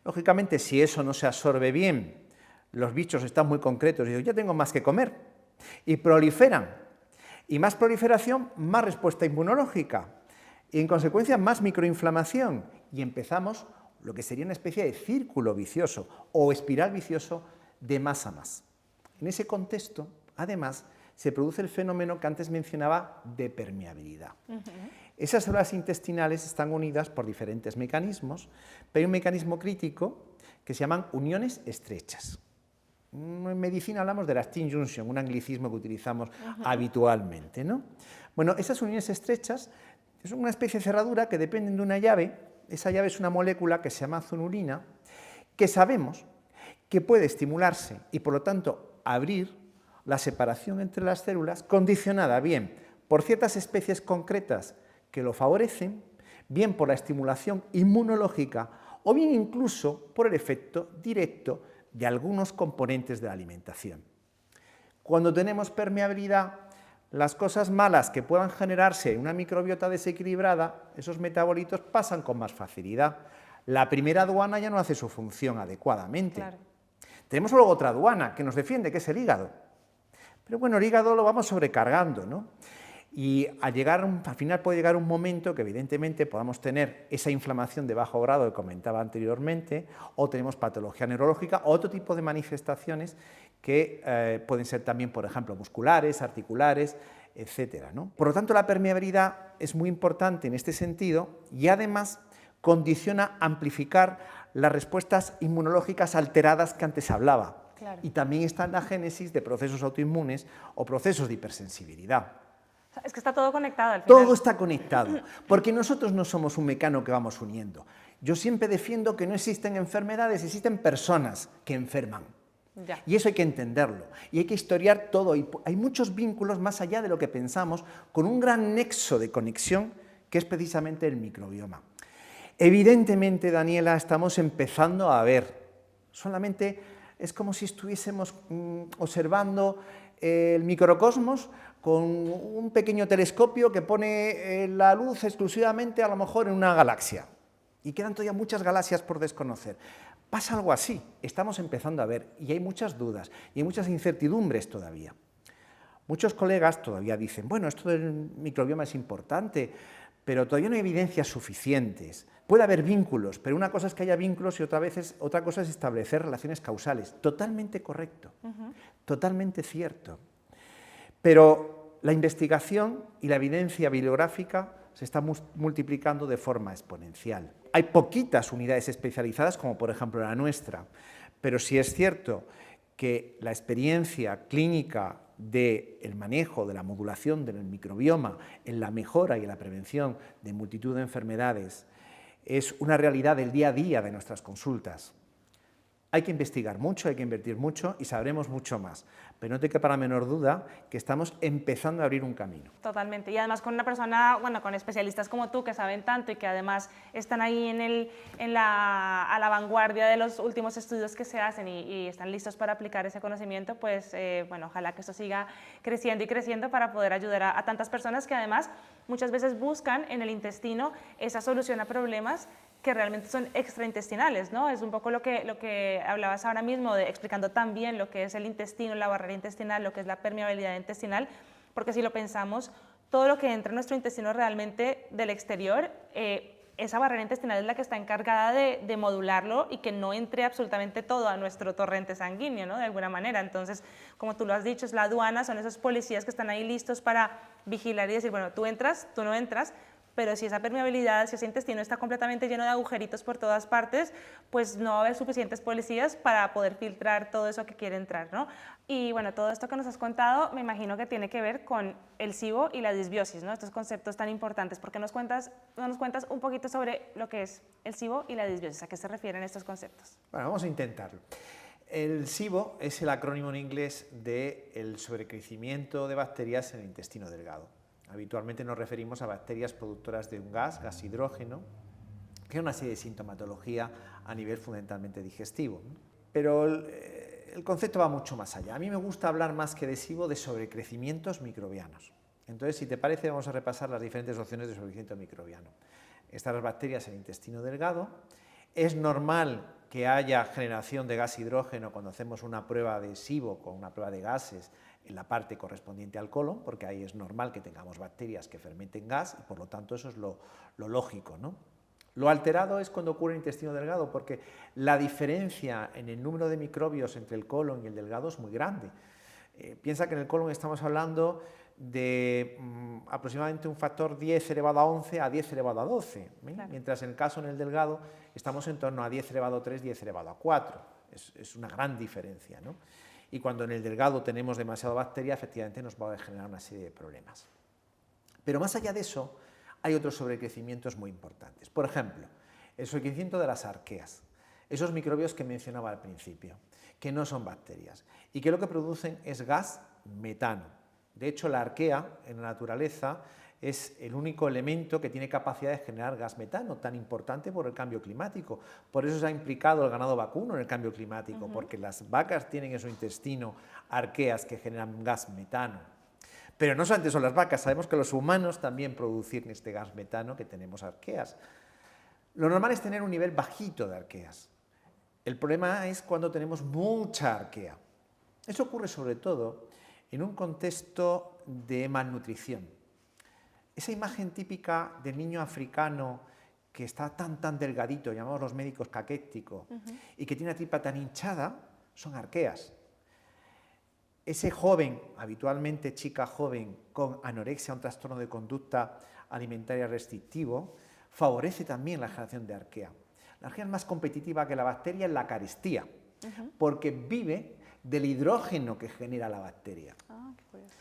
Lógicamente, si eso no se absorbe bien, los bichos están muy concretos y dicen, ya tengo más que comer, y proliferan. Y más proliferación, más respuesta inmunológica, y en consecuencia más microinflamación, y empezamos lo que sería una especie de círculo vicioso o espiral vicioso de más a más. En ese contexto, además, se produce el fenómeno que antes mencionaba de permeabilidad. Esas células intestinales están unidas por diferentes mecanismos, pero hay un mecanismo crítico que se llaman uniones estrechas. En medicina hablamos de la Sting Junction, un anglicismo que utilizamos habitualmente, ¿no? Bueno, esas uniones estrechas son una especie de cerradura que dependen de una llave. Esa llave es una molécula que se llama zonulina, que sabemos que puede estimularse y por lo tanto abrir la separación entre las células, condicionada bien por ciertas especies concretas que lo favorecen, bien por la estimulación inmunológica o bien incluso por el efecto directo de algunos componentes de la alimentación. Cuando tenemos permeabilidad, las cosas malas que puedan generarse en una microbiota desequilibrada, esos metabolitos pasan con más facilidad. La primera aduana ya no hace su función adecuadamente. Claro. Tenemos luego otra aduana que nos defiende, que es el hígado. Pero bueno, el hígado lo vamos sobrecargando, ¿no? Y al final puede llegar un momento que evidentemente podamos tener esa inflamación de bajo grado que comentaba anteriormente, o tenemos patología neurológica, o otro tipo de manifestaciones que pueden ser también, por ejemplo, musculares, articulares, etcétera, ¿no? Por lo tanto, la permeabilidad es muy importante en este sentido y además condiciona amplificar las respuestas inmunológicas alteradas que antes hablaba. Claro. Y también está en la génesis de procesos autoinmunes o procesos de hipersensibilidad. Es que está todo conectado al final. Todo está conectado, porque nosotros no somos un mecano que vamos uniendo. Yo siempre defiendo que no existen enfermedades, existen personas que enferman. Ya. Y eso hay que entenderlo, y hay que historiar todo, y hay muchos vínculos más allá de lo que pensamos, con un gran nexo de conexión que es precisamente el microbioma. Evidentemente, Daniela, estamos empezando a ver, solamente es como si estuviésemos observando el microcosmos con un pequeño telescopio que pone la luz exclusivamente a lo mejor en una galaxia, y quedan todavía muchas galaxias por desconocer. Pasa algo así, estamos empezando a ver, y hay muchas dudas, y hay muchas incertidumbres todavía. Muchos colegas todavía dicen, bueno, esto del microbioma es importante, pero todavía no hay evidencias suficientes. Puede haber vínculos, pero una cosa es que haya vínculos y otra cosa es establecer relaciones causales. Totalmente correcto, totalmente cierto. Pero la investigación y la evidencia bibliográfica se está multiplicando de forma exponencial. Hay poquitas unidades especializadas, como por ejemplo la nuestra, pero sí es cierto que la experiencia clínica del manejo, de la modulación del microbioma en la mejora y en la prevención de multitud de enfermedades es una realidad del día a día de nuestras consultas. Hay que investigar mucho, hay que invertir mucho y sabremos mucho más, pero no te quepa la menor duda que estamos empezando a abrir un camino. Totalmente, y además con una persona, bueno, con especialistas como tú que saben tanto y que además están ahí a la vanguardia de los últimos estudios que se hacen y están listos para aplicar ese conocimiento, pues bueno, ojalá que esto siga creciendo y creciendo para poder ayudar a tantas personas que además muchas veces buscan en el intestino esa solución a problemas que realmente son extraintestinales, ¿no? Es un poco lo que hablabas ahora mismo, explicando tan bien lo que es el intestino, la barrera intestinal, lo que es la permeabilidad intestinal, porque si lo pensamos, todo lo que entra en nuestro intestino realmente del exterior esa barrera intestinal es la que está encargada de modularlo y que no entre absolutamente todo a nuestro torrente sanguíneo, ¿no? De alguna manera. Entonces, como tú lo has dicho, es la aduana, son esos policías que están ahí listos para vigilar y decir, bueno, tú entras, tú no entras, pero si esa permeabilidad, si ese intestino está completamente lleno de agujeritos por todas partes, pues no va a haber suficientes policías para poder filtrar todo eso que quiere entrar, ¿no? Y bueno, todo esto que nos has contado me imagino que tiene que ver con el SIBO y la disbiosis, ¿no? Estos conceptos tan importantes. ¿Por qué no nos cuentas un poquito sobre lo que es el SIBO y la disbiosis? ¿A qué se refieren estos conceptos? Bueno, vamos a intentarlo. El SIBO es el acrónimo en inglés del sobrecrecimiento de bacterias en el intestino delgado. Habitualmente nos referimos a bacterias productoras de un gas hidrógeno, que tiene una serie de sintomatología a nivel fundamentalmente digestivo. Pero el concepto va mucho más allá. A mí me gusta hablar más que de SIBO de sobrecrecimientos microbianos. Entonces, si te parece, vamos a repasar las diferentes opciones de sobrecrecimiento microbiano. Están las bacterias en el intestino delgado. Es normal que haya generación de gas hidrógeno cuando hacemos una prueba de SIBO con una prueba de gases en la parte correspondiente al colon, porque ahí es normal que tengamos bacterias que fermenten gas y por lo tanto eso es lo lógico, ¿no? Lo alterado es cuando ocurre en el intestino delgado, porque la diferencia en el número de microbios entre el colon y el delgado es muy grande. Piensa que en el colon estamos hablando de aproximadamente un factor 10 elevado a 11 a 10 elevado a 12, claro. Mientras en el caso en el delgado estamos en torno a 10 elevado a 3, 10 elevado a 4. Es una gran diferencia, ¿no? Y cuando en el delgado tenemos demasiada bacteria, efectivamente nos va a generar una serie de problemas. Pero más allá de eso, hay otros sobrecrecimientos muy importantes. Por ejemplo, el sobrecrecimiento de las arqueas, esos microbios que mencionaba al principio, que no son bacterias y que lo que producen es gas metano. De hecho, la arquea en la naturaleza es el único elemento que tiene capacidad de generar gas metano, tan importante por el cambio climático. Por eso se ha implicado el ganado vacuno en el cambio climático, porque las vacas tienen en su intestino arqueas que generan gas metano. Pero no solamente son las vacas, sabemos que los humanos también producen este gas metano que tenemos arqueas. Lo normal es tener un nivel bajito de arqueas. El problema es cuando tenemos mucha arquea. Eso ocurre sobre todo en un contexto de malnutrición. Esa imagen típica del niño africano que está tan delgadito, llamados los médicos caquéctico, y que tiene la tripa tan hinchada, son arqueas. Ese joven, habitualmente chica joven, con anorexia, un trastorno de conducta alimentaria restrictivo, favorece también la generación de arquea. La arquea es más competitiva que la bacteria en la carestía, porque vive del hidrógeno que genera la bacteria. Qué curioso.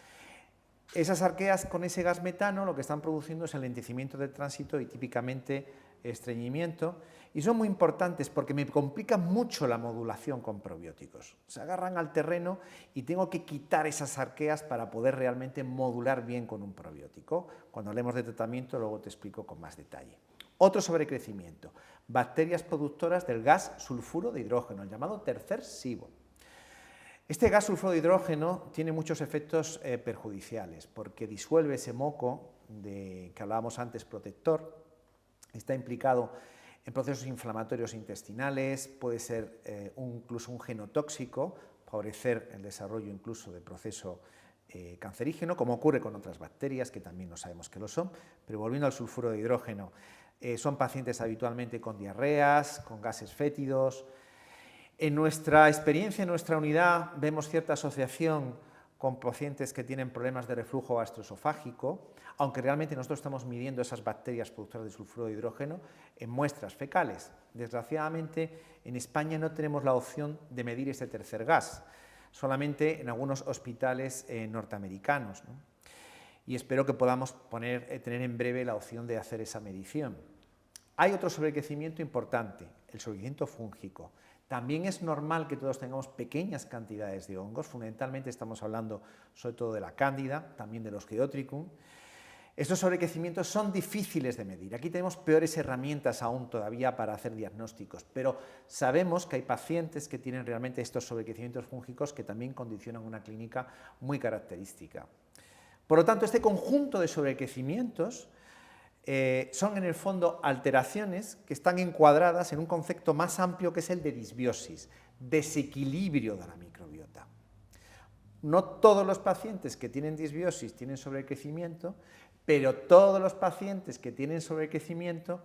Esas arqueas con ese gas metano lo que están produciendo es el lentecimiento del tránsito y típicamente estreñimiento, y son muy importantes porque me complican mucho la modulación con probióticos. Se agarran al terreno y tengo que quitar esas arqueas para poder realmente modular bien con un probiótico. Cuando hablemos de tratamiento luego te explico con más detalle. Otro sobrecrecimiento, bacterias productoras del gas sulfuro de hidrógeno, el llamado tercer SIBO. Este gas sulfuro de hidrógeno tiene muchos efectos perjudiciales porque disuelve ese moco que hablábamos antes, protector, está implicado en procesos inflamatorios intestinales, puede ser incluso un genotóxico, favorecer el desarrollo incluso de proceso cancerígeno, como ocurre con otras bacterias que también no sabemos que lo son, pero volviendo al sulfuro de hidrógeno, son pacientes habitualmente con diarreas, con gases fétidos. En nuestra experiencia, en nuestra unidad, vemos cierta asociación con pacientes que tienen problemas de reflujo gastroesofágico, aunque realmente nosotros estamos midiendo esas bacterias productoras de sulfuro de hidrógeno en muestras fecales. Desgraciadamente, en España no tenemos la opción de medir este tercer gas, solamente en algunos hospitales norteamericanos, ¿no? Y espero que podamos tener en breve la opción de hacer esa medición. Hay otro sobrecrecimiento importante, el sobrecrecimiento fúngico. También es normal que todos tengamos pequeñas cantidades de hongos, fundamentalmente estamos hablando sobre todo de la cándida, también de los geotricum. Estos sobrecrecimientos son difíciles de medir. Aquí tenemos peores herramientas aún todavía para hacer diagnósticos, pero sabemos que hay pacientes que tienen realmente estos sobrecrecimientos fúngicos que también condicionan una clínica muy característica. Por lo tanto, este conjunto de sobrecrecimientos son en el fondo alteraciones que están encuadradas en un concepto más amplio que es el de disbiosis, desequilibrio de la microbiota. No todos los pacientes que tienen disbiosis tienen sobrecrecimiento, pero todos los pacientes que tienen sobrecrecimiento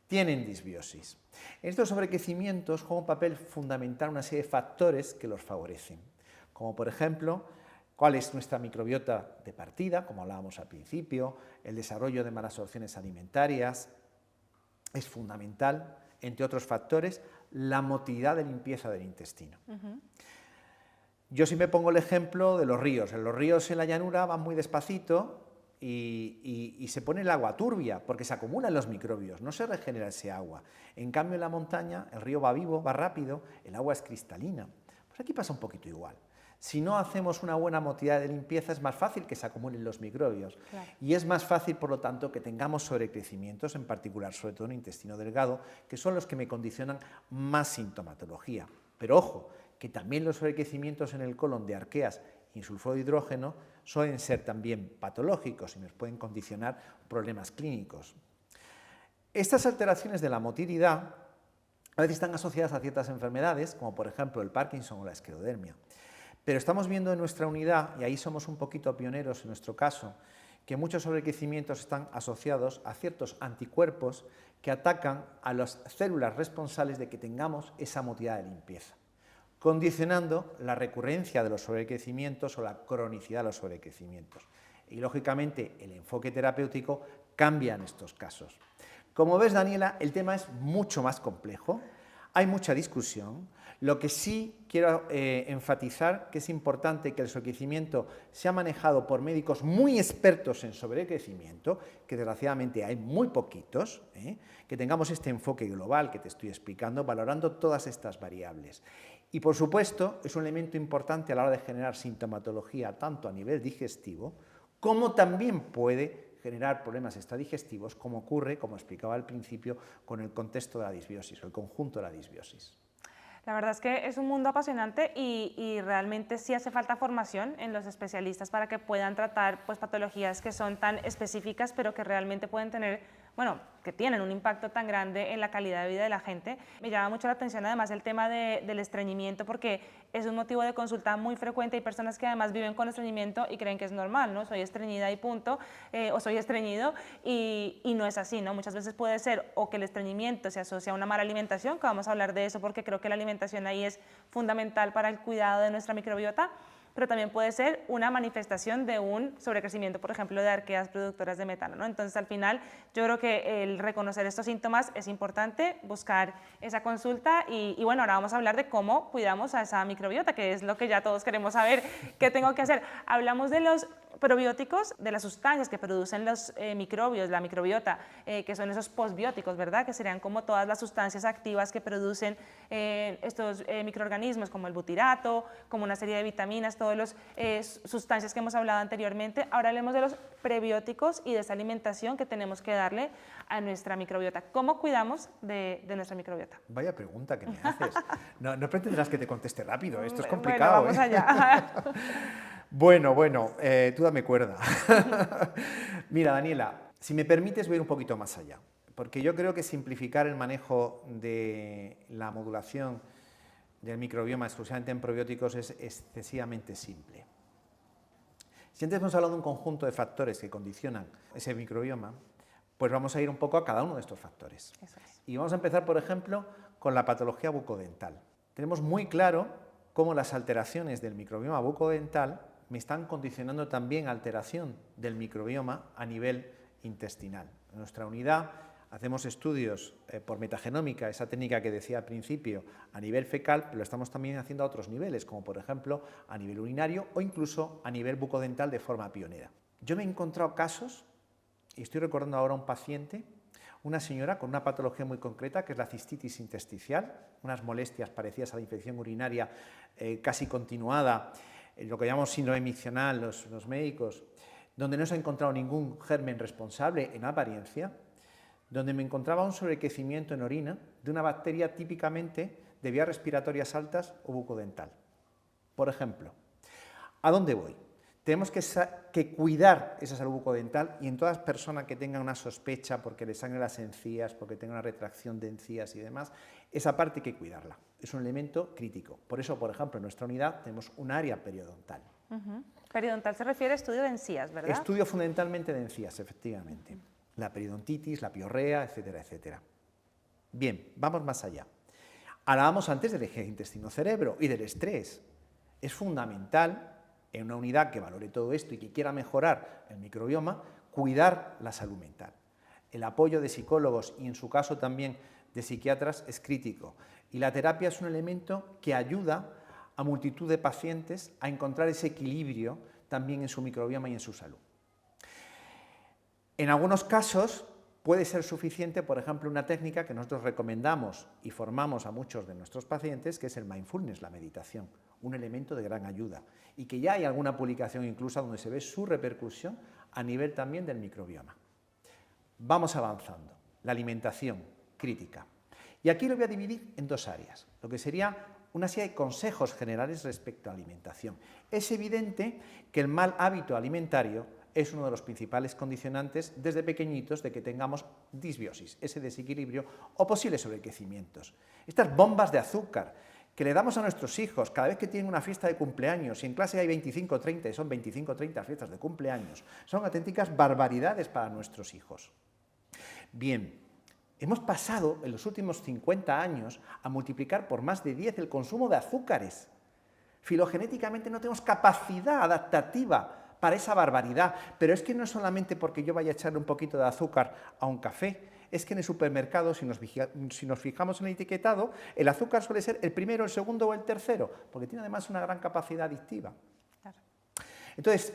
tienen disbiosis. En estos sobrecrecimientos juega un papel fundamental una serie de factores que los favorecen, como por ejemplo, cuál es nuestra microbiota de partida, como hablábamos al principio, el desarrollo de malabsorciones alimentarias, es fundamental, entre otros factores, la motilidad de limpieza del intestino. Yo siempre pongo el ejemplo de los ríos. En los ríos en la llanura van muy despacito y se pone el agua turbia porque se acumulan los microbios, no se regenera ese agua. En cambio en la montaña el río va vivo, va rápido, el agua es cristalina. Pues aquí pasa un poquito igual. Si no hacemos una buena motilidad de limpieza es más fácil que se acumulen los microbios, claro. Y es más fácil, por lo tanto, que tengamos sobrecrecimientos, en particular, sobre todo en el intestino delgado, que son los que me condicionan más sintomatología. Pero ojo, que también los sobrecrecimientos en el colon de arqueas y sulfuro de hidrógeno suelen ser también patológicos y nos pueden condicionar problemas clínicos. Estas alteraciones de la motilidad a veces están asociadas a ciertas enfermedades, como por ejemplo el Parkinson o la esclerodermia. Pero estamos viendo en nuestra unidad, y ahí somos un poquito pioneros en nuestro caso, que muchos sobrecrecimientos están asociados a ciertos anticuerpos que atacan a las células responsables de que tengamos esa motilidad de limpieza, condicionando la recurrencia de los sobrecrecimientos o la cronicidad de los sobrecrecimientos. Y lógicamente el enfoque terapéutico cambia en estos casos. Como ves, Daniela, el tema es mucho más complejo, hay mucha discusión. Lo que sí quiero enfatizar que es importante que el sobrecrecimiento sea manejado por médicos muy expertos en sobrecrecimiento, que desgraciadamente hay muy poquitos, que tengamos este enfoque global que te estoy explicando, valorando todas estas variables. Y por supuesto es un elemento importante a la hora de generar sintomatología tanto a nivel digestivo como también puede generar problemas extradigestivos, como ocurre, como explicaba al principio, con el contexto de la disbiosis o el conjunto de la disbiosis. La verdad es que es un mundo apasionante y realmente sí hace falta formación en los especialistas para que puedan tratar pues, patologías que son tan específicas, pero que realmente pueden tener, bueno, que tienen un impacto tan grande en la calidad de vida de la gente. Me llama mucho la atención además el tema del estreñimiento, porque es un motivo de consulta muy frecuente. Hay personas que además viven con estreñimiento y creen que es normal, ¿no? Soy estreñida y punto, o soy estreñido, y no es así, ¿no? Muchas veces puede ser o que el estreñimiento se asocia a una mala alimentación, que vamos a hablar de eso porque creo que la alimentación ahí es fundamental para el cuidado de nuestra microbiota, pero también puede ser una manifestación de un sobrecrecimiento, por ejemplo, de arqueas productoras de metano, ¿no? Entonces, al final, yo creo que el reconocer estos síntomas es importante, buscar esa consulta y bueno, ahora vamos a hablar de cómo cuidamos a esa microbiota, que es lo que ya todos queremos saber qué tengo que hacer. Hablamos de los probióticos, de las sustancias que producen los microbios, la microbiota, que son esos postbióticos, ¿verdad? Que serían como todas las sustancias activas que producen estos microorganismos, como el butirato, como una serie de vitaminas, todas las sustancias que hemos hablado anteriormente. Ahora hablemos de los prebióticos y de esa alimentación que tenemos que darle a nuestra microbiota. ¿Cómo cuidamos de nuestra microbiota? Vaya pregunta que me haces. No pretenderás que te conteste rápido, esto es complicado. Bueno, vamos allá. Bueno, tú dame cuerda. Mira, Daniela, si me permites voy a ir un poquito más allá, porque yo creo que simplificar el manejo de la modulación del microbioma exclusivamente en probióticos es excesivamente simple. Si antes hemos hablado de un conjunto de factores que condicionan ese microbioma, pues vamos a ir un poco a cada uno de estos factores. Eso es. Y vamos a empezar, por ejemplo, con la patología bucodental. Tenemos muy claro cómo las alteraciones del microbioma bucodental me están condicionando también alteración del microbioma a nivel intestinal. En nuestra unidad hacemos estudios por metagenómica, esa técnica que decía al principio, a nivel fecal, pero lo estamos también haciendo a otros niveles, como por ejemplo a nivel urinario o incluso a nivel bucodental de forma pionera. Yo me he encontrado casos, y estoy recordando ahora un paciente, una señora con una patología muy concreta, que es la cistitis intersticial, unas molestias parecidas a la infección urinaria casi continuada, lo que llamamos síndrome miccional los médicos, donde no se ha encontrado ningún germen responsable en apariencia, donde me encontraba un sobrecrecimiento en orina de una bacteria típicamente de vías respiratorias altas o bucodental. Por ejemplo, ¿a dónde voy? Tenemos que cuidar esa salud bucodental y en todas personas que tengan una sospecha porque le sangren las encías, porque tengan una retracción de encías y demás, esa parte hay que cuidarla. Es un elemento crítico. Por eso, por ejemplo, en nuestra unidad tenemos un área periodontal. Periodontal se refiere a estudio de encías, ¿verdad? Estudio fundamentalmente de encías, efectivamente. La periodontitis, la piorrea, etcétera, etcétera. Bien, vamos más allá. Hablábamos antes del eje intestino-cerebro y del estrés. Es fundamental, en una unidad que valore todo esto y que quiera mejorar el microbioma, cuidar la salud mental. El apoyo de psicólogos y, en su caso, también de psiquiatras es crítico. Y la terapia es un elemento que ayuda a multitud de pacientes a encontrar ese equilibrio también en su microbioma y en su salud. En algunos casos puede ser suficiente, por ejemplo, una técnica que nosotros recomendamos y formamos a muchos de nuestros pacientes, que es el mindfulness, la meditación, un elemento de gran ayuda, y que ya hay alguna publicación incluso donde se ve su repercusión a nivel también del microbioma. Vamos avanzando. La alimentación crítica. Y aquí lo voy a dividir en dos áreas, lo que sería una serie de consejos generales respecto a la alimentación. Es evidente que el mal hábito alimentario es uno de los principales condicionantes desde pequeñitos de que tengamos disbiosis, ese desequilibrio o posibles sobrecrecimientos. Estas bombas de azúcar que le damos a nuestros hijos cada vez que tienen una fiesta de cumpleaños, si en clase hay 25 o 30 y son 25 o 30 fiestas de cumpleaños, son auténticas barbaridades para nuestros hijos. Bien, hemos pasado en los últimos 50 años a multiplicar por más de 10 el consumo de azúcares. Filogenéticamente no tenemos capacidad adaptativa para esa barbaridad, pero es que no es solamente porque yo vaya a echarle un poquito de azúcar a un café, es que en el supermercado, si nos fijamos en el etiquetado, el azúcar suele ser el primero, el segundo o el tercero, porque tiene además una gran capacidad adictiva. Claro. Entonces,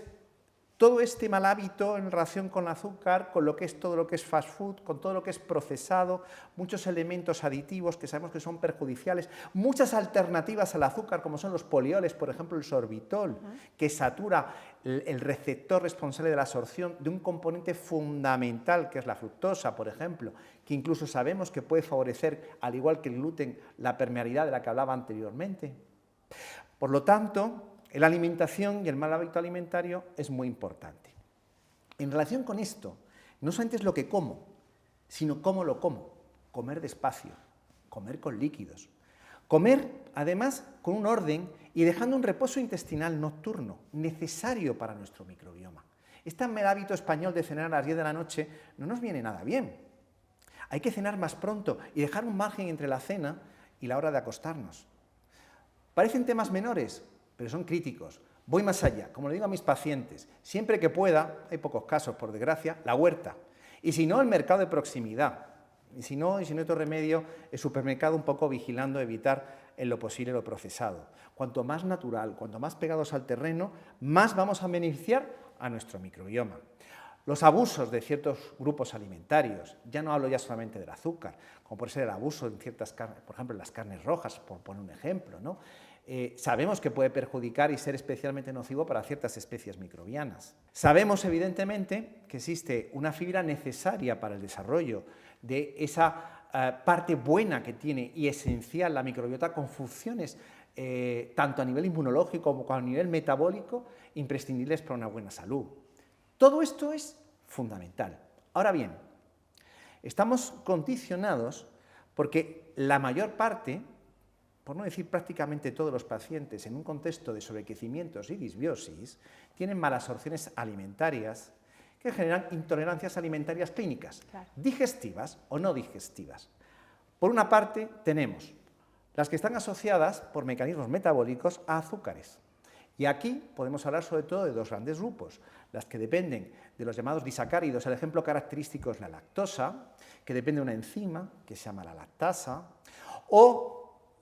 todo este mal hábito en relación con el azúcar, con lo que es todo lo que es fast food, con todo lo que es procesado, muchos elementos aditivos que sabemos que son perjudiciales, muchas alternativas al azúcar como son los polioles, por ejemplo el sorbitol, que satura el receptor responsable de la absorción de un componente fundamental que es la fructosa, por ejemplo, que incluso sabemos que puede favorecer, al igual que el gluten, la permeabilidad de la que hablaba anteriormente. Por lo tanto, la alimentación y el mal hábito alimentario es muy importante. En relación con esto, no solamente es lo que como, sino cómo lo como. Comer despacio, comer con líquidos. Comer, además, con un orden y dejando un reposo intestinal nocturno, necesario para nuestro microbioma. Este mal hábito español de cenar a las 10 de la noche no nos viene nada bien. Hay que cenar más pronto y dejar un margen entre la cena y la hora de acostarnos. Parecen temas menores, pero son críticos. Voy más allá, como le digo a mis pacientes, siempre que pueda, hay pocos casos por desgracia, la huerta. Y si no, el mercado de proximidad. Y si no hay otro remedio, el supermercado un poco vigilando, evitar en lo posible lo procesado. Cuanto más natural, cuanto más pegados al terreno, más vamos a beneficiar a nuestro microbioma. Los abusos de ciertos grupos alimentarios, ya no hablo ya solamente del azúcar, como puede ser el abuso en ciertas carnes, por ejemplo en las carnes rojas, por poner un ejemplo, ¿no? Sabemos que puede perjudicar y ser especialmente nocivo para ciertas especies microbianas. Sabemos, evidentemente, que existe una fibra necesaria para el desarrollo de esa parte buena que tiene y esencial la microbiota con funciones tanto a nivel inmunológico como a nivel metabólico imprescindibles para una buena salud. Todo esto es fundamental. Ahora bien, estamos condicionados porque la mayor parte, por no decir prácticamente todos los pacientes, en un contexto de sobrecrecimientos y disbiosis, tienen malabsorciones alimentarias que generan intolerancias alimentarias clínicas, claro, digestivas o no digestivas. Por una parte, tenemos las que están asociadas por mecanismos metabólicos a azúcares. Y aquí podemos hablar sobre todo de dos grandes grupos, las que dependen de los llamados disacáridos. El ejemplo característico es la lactosa, que depende de una enzima que se llama la lactasa,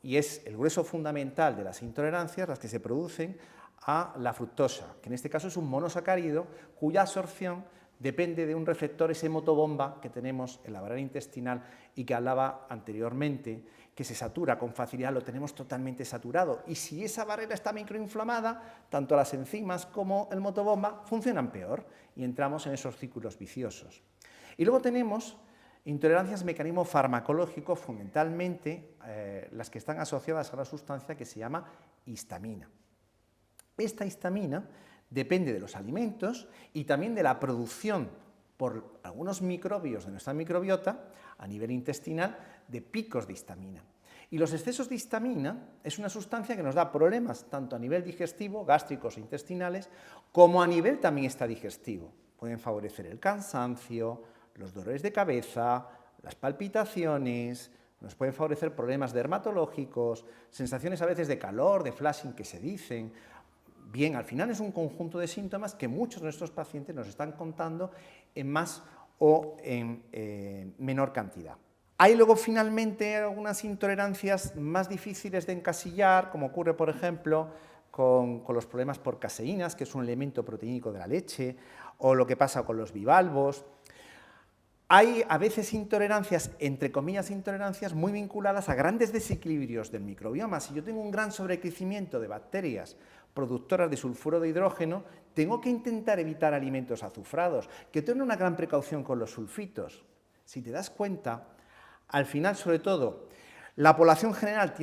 y es el grueso fundamental de las intolerancias, las que se producen a la fructosa, que en este caso es un monosacárido cuya absorción depende de un receptor, ese motobomba que tenemos en la barrera intestinal y que hablaba anteriormente, que se satura con facilidad, lo tenemos totalmente saturado. Y si esa barrera está microinflamada, tanto las enzimas como el motobomba funcionan peor y entramos en esos círculos viciosos. Y luego tenemos intolerancias de mecanismo farmacológico, fundamentalmente las que están asociadas a una sustancia que se llama histamina. Esta histamina depende de los alimentos y también de la producción por algunos microbios de nuestra microbiota a nivel intestinal de picos de histamina. Y los excesos de histamina es una sustancia que nos da problemas tanto a nivel digestivo, gástricos e intestinales, como a nivel también extradigestivo. Pueden favorecer el cansancio, los dolores de cabeza, las palpitaciones, Nos pueden favorecer problemas dermatológicos, sensaciones a veces de calor, de flashing que se dicen. Bien, al final es un conjunto de síntomas que muchos de nuestros pacientes nos están contando en más o en menor cantidad. Hay luego finalmente algunas intolerancias más difíciles de encasillar, como ocurre por ejemplo con los problemas por caseínas, que es un elemento proteínico de la leche, o lo que pasa con los bivalvos. Hay a veces intolerancias, entre comillas intolerancias, muy vinculadas a grandes desequilibrios del microbioma. Si yo tengo un gran sobrecrecimiento de bacterias productoras de sulfuro de hidrógeno, tengo que intentar evitar alimentos azufrados, que tengo una gran precaución con los sulfitos. Si te das cuenta, al final, sobre todo, la población general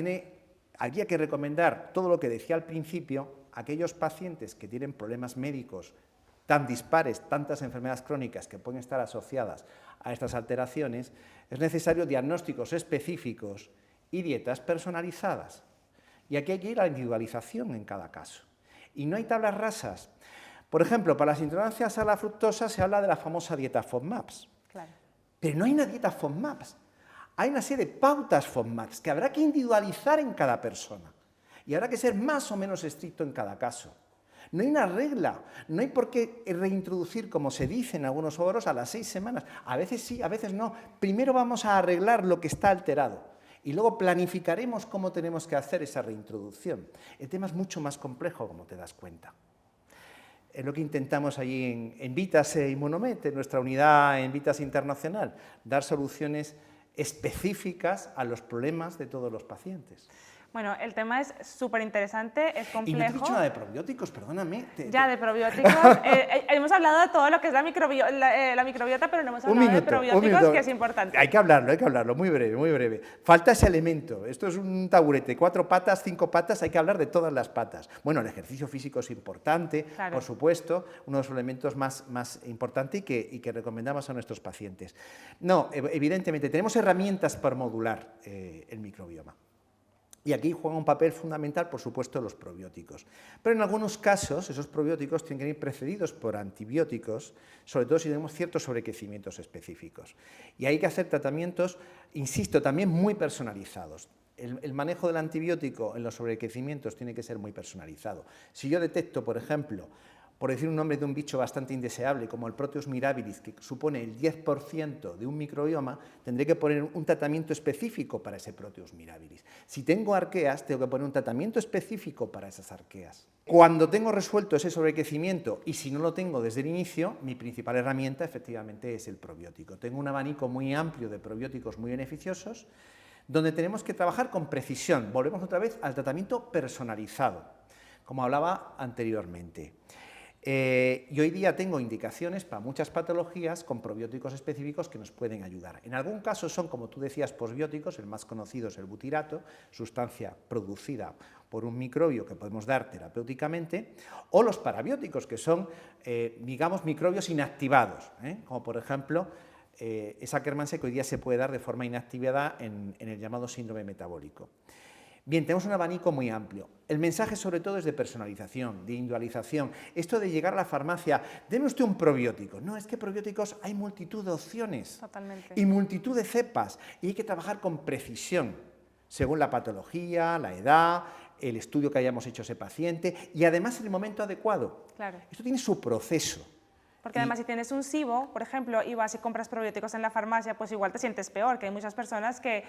habría que recomendar todo lo que decía al principio, aquellos pacientes que tienen problemas médicos tan dispares, tantas enfermedades crónicas que pueden estar asociadas a estas alteraciones, es necesario diagnósticos específicos y dietas personalizadas. Y aquí hay que ir a la individualización en cada caso. Y no hay tablas rasas. Por ejemplo, para las intolerancias a la fructosa se habla de la famosa dieta FODMAPs. Claro. Pero no hay una dieta FODMAPs. Hay una serie de pautas FODMAPs que habrá que individualizar en cada persona. Y habrá que ser más o menos estricto en cada caso. No hay una regla, no hay por qué reintroducir, como se dice en algunos foros, a las 6 semanas. A veces sí, a veces no. Primero vamos a arreglar lo que está alterado y luego planificaremos cómo tenemos que hacer esa reintroducción. El tema es mucho más complejo, como te das cuenta. Es lo que intentamos allí en Vitas Immunomed, en nuestra unidad en Vitas Internacional, dar soluciones específicas a los problemas de todos los pacientes. Bueno, el tema es súper interesante, es complejo. Y no te he dicho nada de probióticos, perdóname. De probióticos. Hemos hablado de todo lo que es la microbiota, pero no hemos hablado de probióticos, que es importante. Hay que hablarlo, muy breve, muy breve. Falta ese elemento. Esto es un taburete, 4 patas, 5 patas, hay que hablar de todas las patas. Bueno, el ejercicio físico es importante, claro, por supuesto, uno de los elementos más importantes y que recomendamos a nuestros pacientes. No, evidentemente, tenemos herramientas para modular el microbioma. Y aquí juegan un papel fundamental, por supuesto, los probióticos. Pero en algunos casos, esos probióticos tienen que ir precedidos por antibióticos, sobre todo si tenemos ciertos sobrecrecimientos específicos. Y hay que hacer tratamientos, insisto, también muy personalizados. El manejo del antibiótico en los sobrecrecimientos tiene que ser muy personalizado. Si yo detecto, por ejemplo, por decir un nombre de un bicho bastante indeseable, como el Proteus mirabilis, que supone el 10% de un microbioma, tendré que poner un tratamiento específico para ese Proteus mirabilis. Si tengo arqueas, tengo que poner un tratamiento específico para esas arqueas. Cuando tengo resuelto ese sobrecrecimiento, y si no lo tengo desde el inicio, mi principal herramienta efectivamente es el probiótico. Tengo un abanico muy amplio de probióticos muy beneficiosos, donde tenemos que trabajar con precisión. Volvemos otra vez al tratamiento personalizado, como hablaba anteriormente. Y hoy día tengo indicaciones para muchas patologías con probióticos específicos que nos pueden ayudar. En algún caso son, como tú decías, posbióticos, el más conocido es el butirato, sustancia producida por un microbio que podemos dar terapéuticamente, o los parabióticos, que son, digamos, microbios inactivados, como por ejemplo esa Akkermansia que hoy día se puede dar de forma inactivada en el llamado síndrome metabólico. Bien, tenemos un abanico muy amplio. El mensaje sobre todo es de personalización, de individualización. Esto de llegar a la farmacia, deme usted un probiótico. No, es que probióticos hay multitud de opciones. Totalmente. Y multitud de cepas. Y hay que trabajar con precisión, según la patología, la edad, el estudio que hayamos hecho a ese paciente y además en el momento adecuado. Claro. Esto tiene su proceso. Porque además si tienes un SIBO, por ejemplo, y vas y compras probióticos en la farmacia, pues igual te sientes peor, que hay muchas personas que,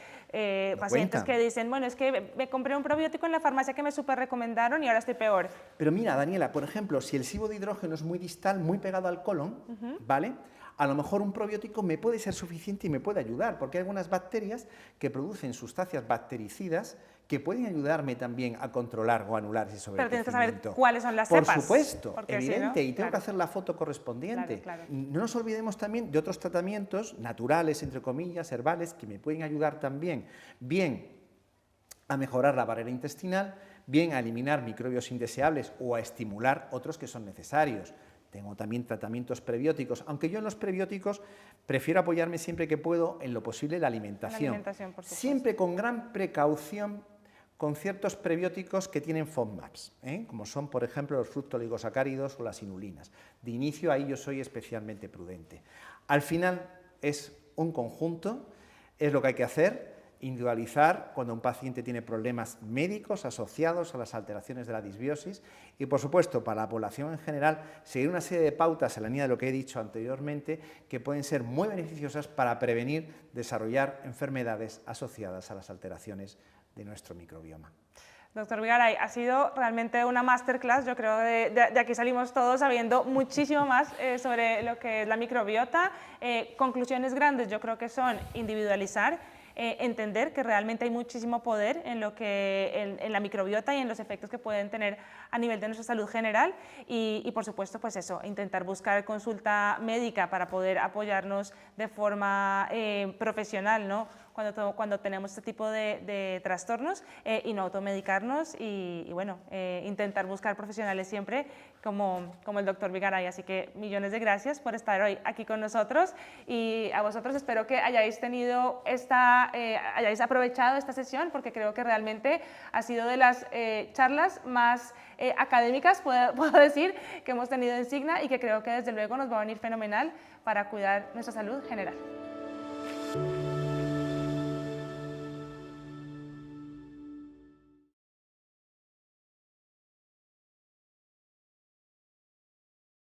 pacientes que dicen, bueno, es que me compré un probiótico en la farmacia que me súper recomendaron y ahora estoy peor. Pero mira, Daniela, por ejemplo, si el SIBO de hidrógeno es muy distal, muy pegado al colon, ¿vale? A lo mejor un probiótico me puede ser suficiente y me puede ayudar, porque hay algunas bacterias que producen sustancias bactericidas que pueden ayudarme también a controlar o anular ese sobrecrecimiento. Pero tienes que saber cuáles son las cepas. Por supuesto, evidente, si no, y tengo que hacer la foto correspondiente. Claro. No nos olvidemos también de otros tratamientos naturales, entre comillas, herbales, que me pueden ayudar también, bien a mejorar la barrera intestinal, bien a eliminar microbios indeseables o a estimular otros que son necesarios. Tengo también tratamientos prebióticos, aunque yo en los prebióticos prefiero apoyarme siempre que puedo en lo posible en la alimentación. Por supuesto. Siempre con gran precaución con ciertos prebióticos que tienen FODMAPs, como son, por ejemplo, los fructooligosacáridos o las inulinas. De inicio ahí yo soy especialmente prudente. Al final es un conjunto, es lo que hay que hacer. individualizar cuando un paciente tiene problemas médicos asociados a las alteraciones de la disbiosis y, por supuesto, para la población en general, seguir una serie de pautas en la línea de lo que he dicho anteriormente que pueden ser muy beneficiosas para prevenir desarrollar enfermedades asociadas a las alteraciones de nuestro microbioma. Doctor Vigaray, ha sido realmente una masterclass. Yo creo que de aquí salimos todos sabiendo muchísimo más sobre lo que es la microbiota. Conclusiones grandes yo creo que son individualizar, entender que realmente hay muchísimo poder en, en la microbiota y en los efectos que pueden tener a nivel de nuestra salud general y por supuesto pues eso, intentar buscar consulta médica para poder apoyarnos de forma profesional, ¿no? Cuando tenemos este tipo de trastornos y no automedicarnos y bueno, intentar buscar profesionales siempre como el doctor Vigaray. Así que millones de gracias por estar hoy aquí con nosotros y a vosotros espero que hayáis tenido hayáis aprovechado esta sesión porque creo que realmente ha sido de las charlas más académicas, puedo decir, que hemos tenido en Signa y que creo que desde luego nos va a venir fenomenal para cuidar nuestra salud general.